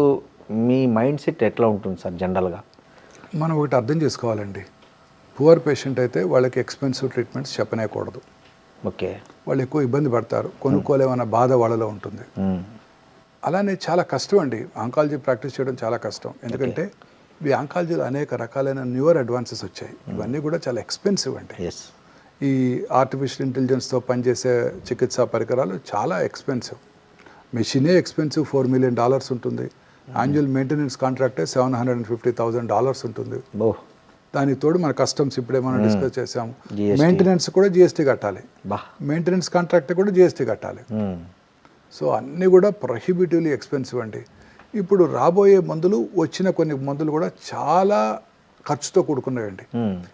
మీ మైండ్ సెట్ ఎట్లా ఉంటుంది సార్ జనరల్గా? మనం ఒకటి అర్థం చేసుకోవాలండి, పువర్ పేషెంట్ అయితే వాళ్ళకి ఎక్స్పెన్సివ్ ట్రీట్మెంట్స్ చెప్పనేకూడదు. ఓకే. వాళ్ళు ఎక్కువ ఇబ్బంది పడతారు, కొనుక్కోలేమన్న బాధ వాళ్ళలో ఉంటుంది. అలానే చాలా కష్టం అండి ఆంకాలజీ ప్రాక్టీస్ చేయడం, చాలా కష్టం. ఎందుకంటే ఈ ఆంకాలజీలో అనేక రకాలైన న్యూయర్ అడ్వాన్సెస్ వచ్చాయి. ఇవన్నీ కూడా చాలా ఎక్స్పెన్సివ్ అండి. ఈ ఆర్టిఫిషియల్ ఇంటెలిజెన్స్తో పనిచేసే చికిత్సా పరికరాలు చాలా ఎక్స్పెన్సివ్. మెషినే ఎక్స్పెన్సివ్, $4 million ఉంటుంది. యాన్యువల్ మెయింటెనెన్స్ కాంట్రాక్టే $750,000 ఉంటుంది. దానికి తోడు మన కస్టమ్స్ ఇప్పుడే మనం డిస్కస్ చేసాము, మెయింటెనెన్స్ కూడా జిఎస్టీ కట్టాలి, మెయింటెనెన్స్ కాంట్రాక్ట్ కూడా జిఎస్టీ కట్టాలి. సో అన్నీ కూడా ప్రొహిబిటివ్లీ ఎక్స్పెన్సివ్ అండి. ఇప్పుడు రాబోయే మందులు, వచ్చిన కొన్ని మందులు కూడా చాలా ఖర్చుతో కూడుకున్నాయండి.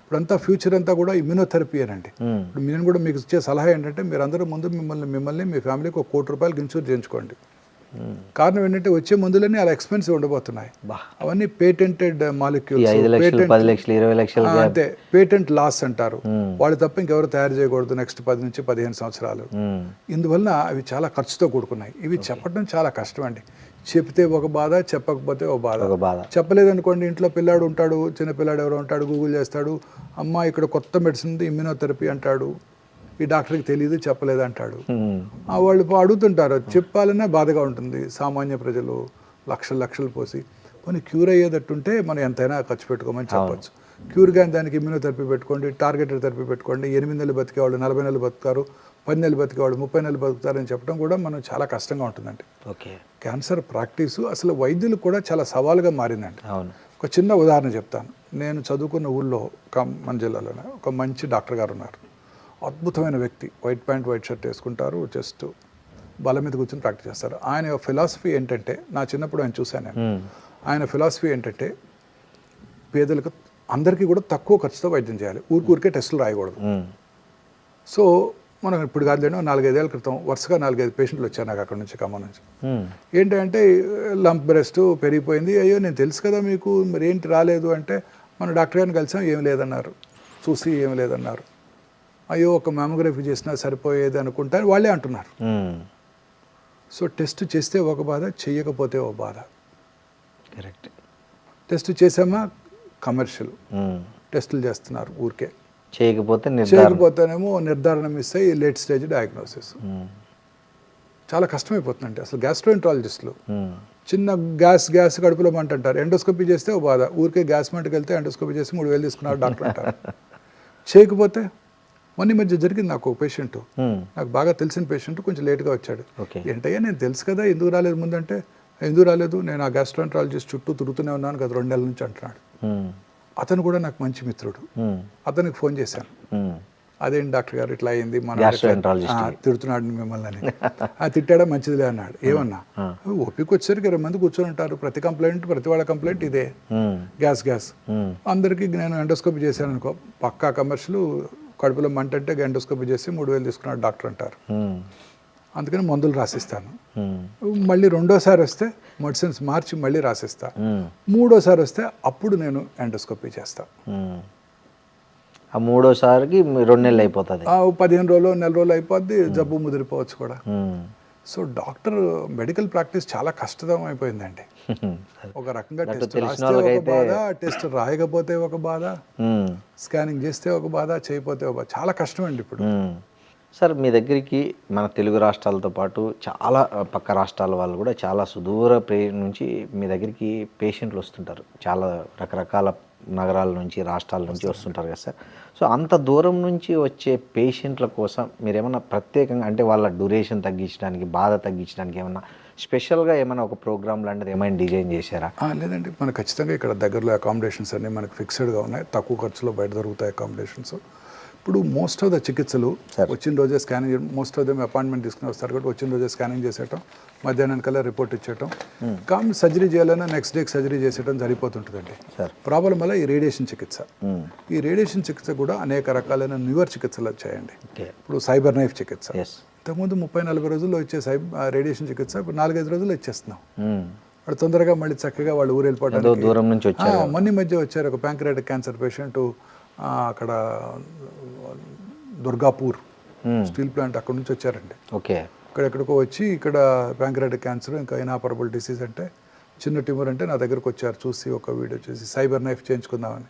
ఇప్పుడంతా ఫ్యూచర్ అంతా కూడా ఇమ్యూనోథెరపీ అనండి. ఇప్పుడు నేను కూడా మీకు ఇచ్చే సలహా ఏంటంటే మీరు అందరూ ముందు మిమ్మల్ని మీ ఫ్యామిలీకి $1 కోటి ఇన్సూర్ చేయించుకోండి. కారణం ఏంటంటే వచ్చే మందులన్నీ అలా ఎక్స్పెన్సివ్ ఉండబోతున్నాయి. అవన్నీ పేటెంటెడ్ మాలిక్యూల్స్, అంతే పేటెంట్ లాస్ అంటారు. వాళ్ళు తప్ప ఇంకెవరు తయారు చేయకూడదు నెక్స్ట్ 10 నుంచి 15 సంవత్సరాలు. ఇందువలన అవి చాలా ఖర్చుతో కూడుకున్నాయి. ఇవి చెప్పడం చాలా కష్టం అండి. చెప్తే ఒక బాధ, చెప్పకపోతే ఒక బాధ. చెప్పలేదనుకోండి, ఇంట్లో పిల్లాడు ఉంటాడు, చిన్న పిల్లాడు ఎవరో ఉంటాడు, గూగుల్ చేస్తాడు, అమ్మ ఇక్కడ కొత్త మెడిసిన్ ఉంది ఇమ్యూనోథెరపీ అంటాడు, ఈ డాక్టర్కి తెలియదు చెప్పలేదు అంటాడు. వాళ్ళు అడుగుతుంటారు, చెప్పాలన్నా బాధగా ఉంటుంది. సామాన్య ప్రజలు లక్షలు పోసి కొన్ని క్యూర్ అయ్యేటట్టుంటే మనం ఎంతైనా ఖర్చు పెట్టుకోమని చెప్పచ్చు. క్యూర్ కానీ దానికి ఇమ్యూనోథెరపీ పెట్టుకోండి, టార్గెటెడ్ థెరపీ పెట్టుకోండి, 8 నెలలు బతికేవాళ్ళు 40 నెలలు బతుకుతారు, 10 నెలలు బతికేవాళ్ళు 30 నెలలు బతుకుతారని చెప్పడం కూడా మనం చాలా కష్టంగా ఉంటుందండి. క్యాన్సర్ ప్రాక్టీసు అసలు వైద్యులు కూడా చాలా సవాలుగా మారిందండి. ఒక చిన్న ఉదాహరణ చెప్తాను. నేను చదువుకున్న ఊళ్ళో మన జిల్లాలోనే ఒక మంచి డాక్టర్ గారు ఉన్నారు. అద్భుతమైన వ్యక్తి, వైట్ ప్యాంట్ వైట్ షర్ట్ వేసుకుంటారు, జస్ట్ బల మీద కూర్చొని ప్రాక్టీస్ చేస్తారు. ఆయన ఫిలాసఫీ ఏంటంటే, నా చిన్నప్పుడు ఆయన చూశాను నేను, ఆయన ఫిలాసఫీ ఏంటంటే పేదలకు అందరికీ కూడా తక్కువ ఖర్చుతో వైద్యం చేయాలి, ఊరికే టెస్టులు రాయకూడదు. సో మనం ఇప్పుడు కాదులేండి, 4-5 ఏళ్ళ క్రితం వరుసగా 4-5 పేషెంట్లు వచ్చారు నాకు అక్కడ నుంచి, ఖమ్మం నుంచి. ఏంటంటే లంప్ బ్రెస్ట్ పెరిగిపోయింది, అయ్యో నేను తెలుసు కదా మీకు, మరి ఏంటి రాలేదు అంటే, మన డాక్టర్ గారిని కలిసాం, ఏం లేదన్నారు, చూసి ఏం లేదన్నారు. అయ్యో ఒక మ్యామోగ్రఫీ చేసినా సరిపోయేది అనుకుంటా వాళ్ళే అంటున్నారు. సో టెస్ట్ చేస్తే ఒక బాధ, చెయ్యకపోతే ఒక బాధ. కరెక్ట్. టెస్ట్ చేసామా కమర్షియల్ టెస్టులు చేస్తున్నారు, ఊరికే చేయకపోతేనేమో నిర్ధారణ మిస్ అయ్యి లేట్ స్టేజ్ డయాగ్నోసిస్. చాలా కష్టమైపోతుందండి అసలు. గ్యాస్ట్రోఎంట్రాలజిస్టులు చిన్న గ్యాస్ కడుపులో మంట అంటారు, ఎండోస్కోపీ చేస్తే ఒక బాధ, ఊరికే గ్యాస్ మంటకి వెళ్తే ఎండోస్కోపీ చేసి 3,000 తీసుకున్నారు డాక్టర్ అంటారు. చేయకపోతే మొన్న మధ్య జరిగింది నాకు ఒక పేషెంట్, నాకు బాగా తెలిసిన పేషెంట్, కొంచెం లేట్గా వచ్చాడు. ఏంటయ్యా నేను తెలుసు కదా, ఎందుకు రాలేదు ముందంటే, ఎందుకు రాలేదు, నేను ఆ గ్యాస్ట్రోఎంట్రాలజిస్ట్ చుట్టూ తిరుగుతూనే ఉన్నాను కదా 2 నెలల నుంచి అంటున్నాడు. అతను కూడా నాకు మంచి మిత్రుడు. అతనికి ఫోన్ చేశాను, అదేంటి డాక్టర్ గారు ఇట్లా అయింది, మన తిడుతున్నాడు మిమ్మల్ని అని. తిట్టాడా, మంచిదిలే అన్నాడు. ఏమన్నా ఓపిక వచ్చేసరికి 20 మంది కూర్చొని ఉంటారు, ప్రతి వాళ్ళ కంప్లైంట్ ఇదే, గ్యాస్. అందరికీ నేను ఎండోస్కోపీ చేశాను అనుకో, పక్కా కమర్షియల్, కడుపులో మంట అంటే ఎండోస్కోపీ చేసి 3,000 తీసుకున్నాడు డాక్టర్ అంటారు. అందుకని మందులు రాసిస్తాను. మళ్ళీ రెండోసారి వస్తే మెడిసిన్స్ మార్చి మళ్ళీ రాసిస్తా. మూడోసారి వస్తే అప్పుడు నేను ఎండోస్కోపీ చేస్తా. ఆ మూడోసారికి 2 నెలలు అయిపోతుంది, 15 రోజులు, 1 నెల రోజులు అయిపోద్ది, జబ్బు ముదిరిపోవచ్చు కూడా. సో డాక్టర్ మెడికల్ ప్రాక్టీస్ చాలా కష్టం అయిపోయిందండి. ఒక రకంగా టెస్ట్ రాస్తే ఒక బాధ, టెస్ట్ రాయకపోతే ఒక బాధ, స్కానింగ్ చేస్తే ఒక బాధ, చేయకపోతే ఒక బాధ, చాలా కష్టం అండి ఇప్పుడు. సార్ మీ దగ్గరికి మన తెలుగు రాష్ట్రాలతో పాటు చాలా పక్క రాష్ట్రాల వాళ్ళు కూడా చాలా సుదూర నుంచి మీ దగ్గరికి పేషెంట్లు వస్తుంటారు, చాలా రకరకాల నగరాల నుంచి రాష్ట్రాల నుంచి వస్తుంటారు కదా సార్. సో అంత దూరం నుంచి వచ్చే పేషెంట్ల కోసం మీరు ఏమన్నా ప్రత్యేకంగా, అంటే వాళ్ళ డ్యూరేషన్ తగ్గించడానికి, బాధ తగ్గించడానికి ఏమన్నా స్పెషల్గా ఏమైనా ఒక ప్రోగ్రామ్ లాంటిది ఏమైనా డిజైన్ చేశారా? లేదండి, మనకు ఖచ్చితంగా ఇక్కడ దగ్గరలో అకామిడేషన్స్ అన్నీ మనకు ఫిక్స్డ్గా ఉన్నాయి, తక్కువ ఖర్చులో బయట దొరుకుతాయి అకామిడేషన్స్. ఇప్పుడు మోస్ట్ ఆఫ్ ద చికిత్సలు వచ్చిన రోజే scanning, most of them appointment తీసుకుని వస్తారు కాబట్టి వచ్చిన రోజే స్కానింగ్ చేసేయటం, మధ్యాహ్నానికల్లా రిపోర్ట్ ఇచ్చేయటం, కానీ సర్జరీ చేయాలన్నా నెక్స్ట్ డేకి సర్జరీ చేసేయడం సరిపోతుంటుందండి. ప్రాబ్లం వల్ల ఈ రేడియేషన్ చికిత్స, ఈ రేడియేషన్ చికిత్స కూడా అనేక రకాలైన న్యూయర్ చికిత్సలు వచ్చాయండి. ఇప్పుడు సైబర్ నైఫ్ చికిత్స, ఇంతకుముందు 30-40 రోజుల్లో వచ్చే రేడియేషన్ చికిత్స ఇప్పుడు 4-5 రోజుల్లో ఇచ్చేస్తున్నాం. వాడు తొందరగా మళ్ళీ చక్కగా వాళ్ళు ఊరు వెళ్ళిపోవడానికి దూరం నుంచి వచ్చారు. మొన్న మధ్య వచ్చారు ఒక ప్యాంక్రియాటిక్ క్యాన్సర్ పేషెంట్, అక్కడ దుర్గాపూర్ స్టీల్ ప్లాంట్ అక్కడ నుంచి వచ్చారండి. ఓకే. ఇక్కడెక్కడికో వచ్చి ఇక్కడ ప్యాంక్రియాటిక్ క్యాన్సర్, ఇంకా ఇనాపరబుల్ డిసీజ్ అంటే చిన్న ట్యూమర్ అంటే నా దగ్గరకు వచ్చారు, చూసి ఒక వీడియో చూసి సైబర్ నైఫ్ చేయించుకుందామని.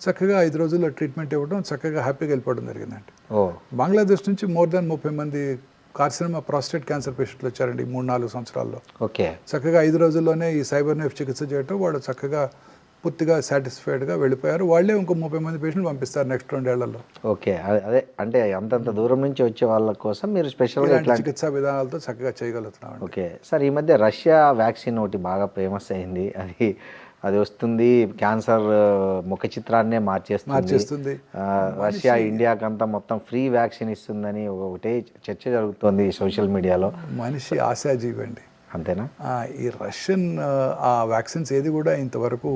చక్కగా 5 రోజుల్లో ట్రీట్మెంట్ ఇవ్వడం, చక్కగా హ్యాపీగా వెళ్ళిపోవడం జరిగిందండి. బంగ్లాదేశ్ నుంచి మోర్ దాన్ 30 మంది కార్సినోమా ప్రాస్టేట్ క్యాన్సర్ పేషెంట్లు వచ్చారండి 3-4 సంవత్సరాల్లో. ఓకే, చక్కగా 5 రోజుల్లోనే ఈ సైబర్ నైఫ్ చికిత్స చేయటం, వాళ్ళు చక్కగా పూర్తిగా సాటిస్ఫైడ్గా వెళ్ళిపోయారు. వాళ్ళే ఇంకో 30 మంది పేషెంట్లు పంపిస్తారు నెక్స్ట్ 2 ఏళ్లలో. ఓకే, అదే అంటే అంతంత దూరం నుంచి వచ్చే వాళ్ళ కోసం మీరు స్పెషల్గా ఇలాంటి చికిత్సా విధానాలతో చక్కగా చేయగలుగుతున్నాం. ఓకే సార్, ఈ మధ్య రష్యా వ్యాక్సిన్ ఒకటి బాగా ఫేమస్ అయింది. అది వస్తుంది, క్యాన్సర్ ముఖ చిత్రాన్నే మార్చేస్తుంది. రష్యా ఇండియాకంతా మొత్తం ఫ్రీ వ్యాక్సిన్ ఇస్తుందని ఒకటే చర్చ జరుగుతుంది సోషల్ మీడియాలో. మనిషి ఆశాజీవి అండి, అంతేనా? ఈ రష్యన్ ఆ వ్యాక్సిన్స్ ఏది కూడా ఇంతవరకు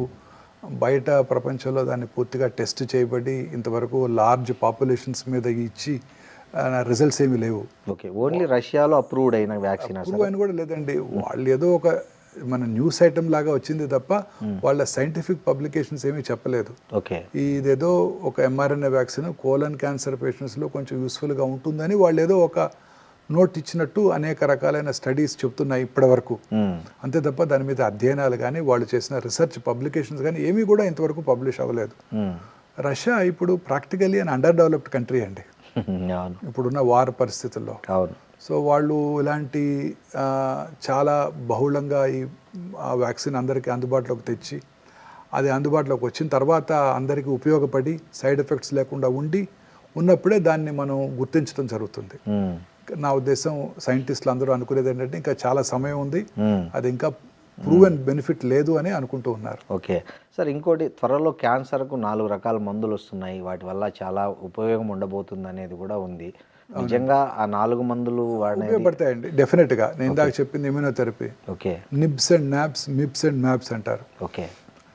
బయట ప్రపంచంలో దాన్ని పూర్తిగా టెస్ట్ చేయబడి ఇంతవరకు లార్జ్ పాపులేషన్స్ మీద ఇచ్చి రిజల్ట్స్ ఏమీ లేవు. ఓకే, ఓన్లీ రష్యాలో అప్రూవ్డ్ అయిన వ్యాక్సిన్? అప్రూవ్ అయిన కూడా లేదండి. వాళ్ళు ఏదో ఒక మన న్యూస్ ఐటమ్ లాగా వచ్చింది తప్ప వాళ్ళ సైంటిఫిక్ పబ్లికేషన్స్ ఏమీ చెప్పలేదు. ఓకే, ఇదేదో ఒక mRNA వ్యాక్సిన్ కోలన్ క్యాన్సర్ పేషెంట్స్లో కొంచెం యూస్ఫుల్గా ఉంటుందని వాళ్ళు ఏదో ఒక నోట్ ఇచ్చినట్టు అనేక రకాలైన స్టడీస్ చెప్తున్నాయి ఇప్పటి వరకు. అంతే తప్ప దాని మీద అధ్యయనాలు కానీ వాళ్ళు చేసిన రీసెర్చ్ పబ్లికేషన్స్ కానీ ఏమీ కూడా ఇంతవరకు పబ్లిష్ అవ్వలేదు. రష్యా ఇప్పుడు ప్రాక్టికల్లీ అన్ అండర్ డెవలప్డ్ కంట్రీ అండి ఇప్పుడున్న వార్ పరిస్థితుల్లో. సో వాళ్ళు ఇలాంటి చాలా బహుళంగా ఈ వ్యాక్సిన్ అందరికీ అందుబాటులోకి తెచ్చి అది అందుబాటులోకి వచ్చిన తర్వాత అందరికీ ఉపయోగపడి సైడ్ ఎఫెక్ట్స్ లేకుండా ఉన్నప్పుడే దాన్ని మనం గుర్తించడం జరుగుతుంది. నా ఉద్దేశం సైంటిస్టులు అందరూ అనుకునేది ఏంటంటే ఇంకా చాలా సమయం ఉంది, అది ఇంకా ప్రూవెన్ బెనిఫిట్ లేదు అని అనుకుంటూ ఉన్నారు. ఓకే సార్, ఇంకోటి త్వరలో క్యాన్సర్కు 4 రకాల మందులు వస్తున్నాయి, వాటి వల్ల చాలా ఉపయోగం ఉండబోతుంది అనేది కూడా ఉంది. నిజంగా ఆ 4 మందులు ఉపయోగపడతాయండి డెఫినెట్గా. నేను ఇందాక చెప్పింది immunotherapy, okay, nibs and న్యాబ్స్, మిబ్స్ and మ్యాబ్స్ అంటారు. ఓకే,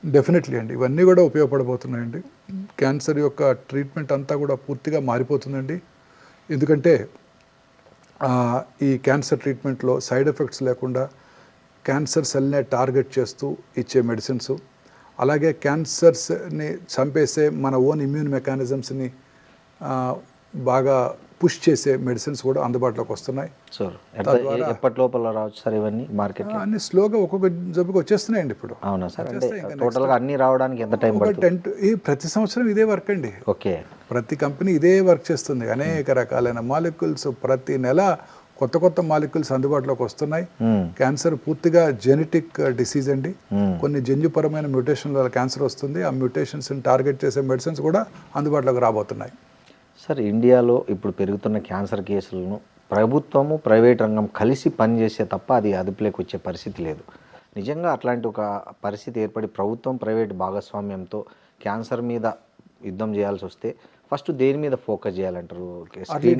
డెఫినెట్లీ అండి, ఇవన్నీ కూడా ఉపయోగపడబోతున్నాయండి. క్యాన్సర్ యొక్క ట్రీట్మెంట్ అంతా కూడా పూర్తిగా మారిపోతుందండి. ఎందుకంటే ఈ క్యాన్సర్ ట్రీట్మెంట్లో సైడ్ ఎఫెక్ట్స్ లేకుండా క్యాన్సర్ సెల్నే టార్గెట్ చేస్తూ ఇచ్చే మెడిసిన్స్, అలాగే క్యాన్సర్స్ని చంపేసే మన ఓన్ ఇమ్యూన్ మెకానిజమ్స్ని బాగా పుష్ చేసే మెడిసిన్స్ కూడా అందుబాటులోకి వస్తున్నాయి. ఎప్పటి లోపల రావచ్చు సార్ ఇవన్నీ మార్కెట్? అన్ని స్లోగా ఒక్కొక్క జబ్బుకి వచ్చేస్తున్నాయండి ఇప్పుడు. అవునా సార్, అంటే టోటల్గా అన్ని రావడానికి ఎంత టైం పడుతుంది? ప్రతి సంవత్సరం ఇదే వర్క్ అండి. ఓకే, ప్రతి కంపెనీ ఇదే వర్క్ చేస్తుంది. అనేక రకాలైన మాలిక్యూల్స్ ప్రతి నెల కొత్త మాలిక్యూల్స్ అందుబాటులోకి వస్తున్నాయి. క్యాన్సర్ పూర్తిగా జెనెటిక్ డిసీజ్ అండి. కొన్ని జన్యుపరమైన మ్యూటేషన్ల వల్ల క్యాన్సర్ వస్తుంది. ఆ మ్యూటేషన్స్ని టార్గెట్ చేసే మెడిసిన్స్ కూడా అందుబాటులోకి రాబోతున్నాయి. సార్, ఇండియాలో ఇప్పుడు పెరుగుతున్న క్యాన్సర్ కేసులను ప్రభుత్వము ప్రైవేట్ రంగం కలిసి పనిచేసే తప్ప అది అదుపులోకి వచ్చే పరిస్థితి లేదు. నిజంగా అట్లాంటి ఒక పరిస్థితి ఏర్పడి ప్రభుత్వం ప్రైవేట్ భాగస్వామ్యంతో క్యాన్సర్ మీద యుద్ధం చేయాల్సి వస్తే ఫస్ట్ దేని మీద ఫోకస్ చేయాలంటారు? ఎర్లీ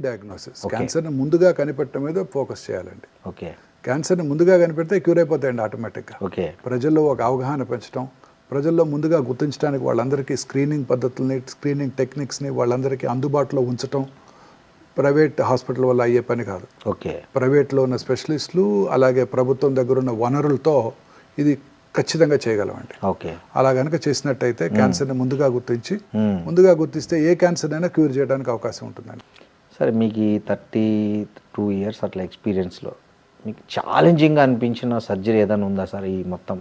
డయాగ్నోసిస్, క్యాన్సర్ని ముందుగా కనిపెట్టడం మీద ఫోకస్ చేయాలండి. ఓకే, క్యాన్సర్ని ముందుగా కనిపెడితే క్యూర్ అయిపోతాయండి ఆటోమేటిక్గా. ఓకే, ప్రజల్లో ఒక అవగాహన పెంచడం, ప్రజల్లో ముందుగా గుర్తించడానికి వాళ్ళందరికీ స్క్రీనింగ్ పద్ధతుల్ని, స్క్రీనింగ్ టెక్నిక్స్ని వాళ్ళందరికీ అందుబాటులో ఉంచడం ప్రైవేట్ హాస్పిటల్ వల్ల అయ్యే పని కాదు. ఓకే, ప్రైవేట్లో ఉన్న స్పెషలిస్టులు అలాగే ప్రభుత్వం దగ్గర ఉన్న వనరులతో ఇది ఖచ్చితంగా చేయగలమండి. ఓకే, అలా కనుక చేసినట్టయితే క్యాన్సర్ని ముందుగా గుర్తిస్తే ఏ క్యాన్సర్ అయినా క్యూర్ చేయడానికి అవకాశం ఉంటుందండి. సరే, మీకు ఈ 32 ఇయర్స్ అట్లా ఎక్స్పీరియన్స్లో మీకు ఛాలెంజింగ్గా అనిపించిన సర్జరీ ఏదైనా ఉందా సార్? ఈ మొత్తం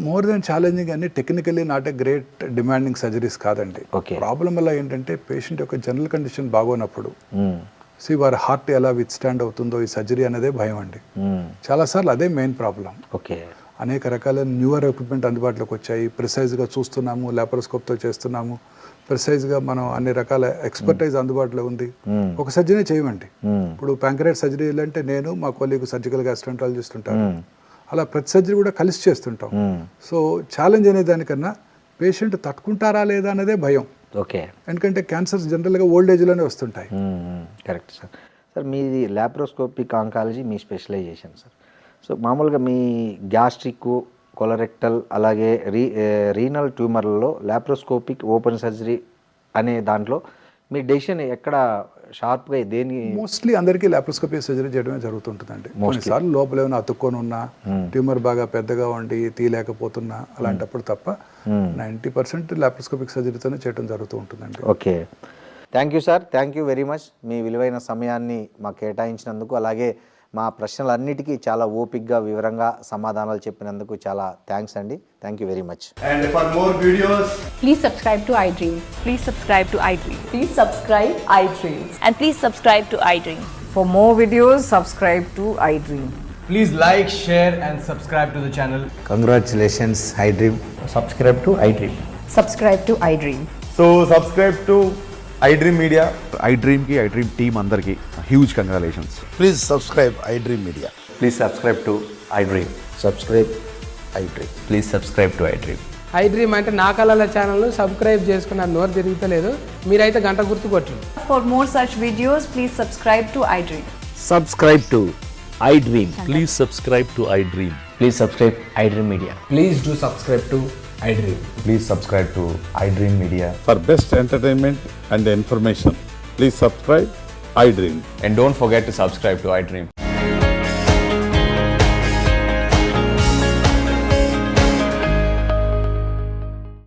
మోర్ దెన్ ఛాలెంజింగ్ అని technically not a great demanding surgeries కాదండి. ప్రాబ్లం వల్ల ఏంటంటే పేషెంట్ యొక్క జనరల్ కండిషన్ బాగోనప్పుడు వారి హార్ట్ ఎలా విత్ స్టాండ్ అవుతుందో ఈ సర్జరీ అనేదే భయం అండి. చాలాసార్లు అదే మెయిన్ ప్రాబ్లం. ఓకే, అనేక రకాల న్యూవర్ ఎక్విప్మెంట్ అందుబాటులోకి వచ్చాయి. ప్రిసైజ్గా చూస్తున్నాము, లాప్రోస్కోప్తో చేస్తున్నాము, ప్రిసైజ్గా మనం అన్ని రకాల ఎక్స్పర్టైజ్ అందుబాటులో ఉంది. ఒక సర్జరీ చేయమండి. ఇప్పుడు ప్యాంక్రియాటిక్ సర్జరీ అంటే నేను మా కొలీగ్ సర్జికల్ గ్యాస్ట్రాంటాలజిస్ట్ ఉంటాను, అలా ప్రతి సర్జరీ కూడా కలిసి చేస్తుంటాం. సో ఛాలెంజ్ అనే దానికన్నా పేషెంట్ తట్టుకుంటారా లేదా అనేదే భయం. ఓకే, ఎందుకంటే క్యాన్సర్స్ జనరల్గా ఓల్డ్ ఏజ్లోనే వస్తుంటాయి. Correct sir. సార్, మీది లాప్రోస్కోపిక్ ఆంకాలజీ మీ స్పెషలైజేషన్ సార్. సో మామూలుగా మీ గ్యాస్ట్రిక్, కొలరెక్టల్ అలాగే రీనల్ ట్యూమర్లలో లాప్రోస్కోపిక్ ఓపెన్ సర్జరీ అనే దాంట్లో మీ డెసిషన్ ఎక్కడ షార్ప్గా దేని? మోస్ట్లీ అందరికీ లాప్రోస్కోపీ సర్జరీ చేయడమే జరుగుతుంటుందండి. కొన్నిసార్లు లోపల ఏమైనా అతుక్కొని ఉన్నా, ట్యూమర్ బాగా పెద్దగా ఉండి తీయలేకపోతున్నా అలాంటప్పుడు తప్ప 90% లాప్రోస్కోపిక్ సర్జరీతోనే చేయడం జరుగుతూ ఉంటుందండి. Okay, thank you sir, thank you very much. మీ విలువైన సమయాన్ని మాకు కేటాయించినందుకు, అలాగే మా ప్రశ్నలన్నిటికీ చాలా ఓపిక్గా వివరంగా సమాధానాలు చెప్పినందుకు చాలా థ్యాంక్స్ అండి. Thank you very much. And for more videos, Please subscribe to iDream. Please subscribe to iDream. Please subscribe iDream. And please subscribe to iDream. For more videos, subscribe to iDream. please like, share and subscribe to the channel. Congratulations iDream. Subscribe to iDream. Subscribe to iDream. So subscribe to iDream Media. iDream की iDream team अंदर की huge congratulations. Please subscribe iDream Media. Please subscribe to iDream. Subscribe iDream. Please subscribe to iDream. iDream అంటే నా కళల channel subscribe చేసుకున్న నోరు తిరుగుతలేదు, మీరైతే గంట గుర్తు కొట్టండి. For more such videos, please subscribe to iDream. Subscribe to iDream. Please subscribe to iDream. Please subscribe iDream Media. Please do subscribe to iDream. Please subscribe to iDream Media. For best entertainment and information, please subscribe iDream. And don't forget to subscribe to iDream.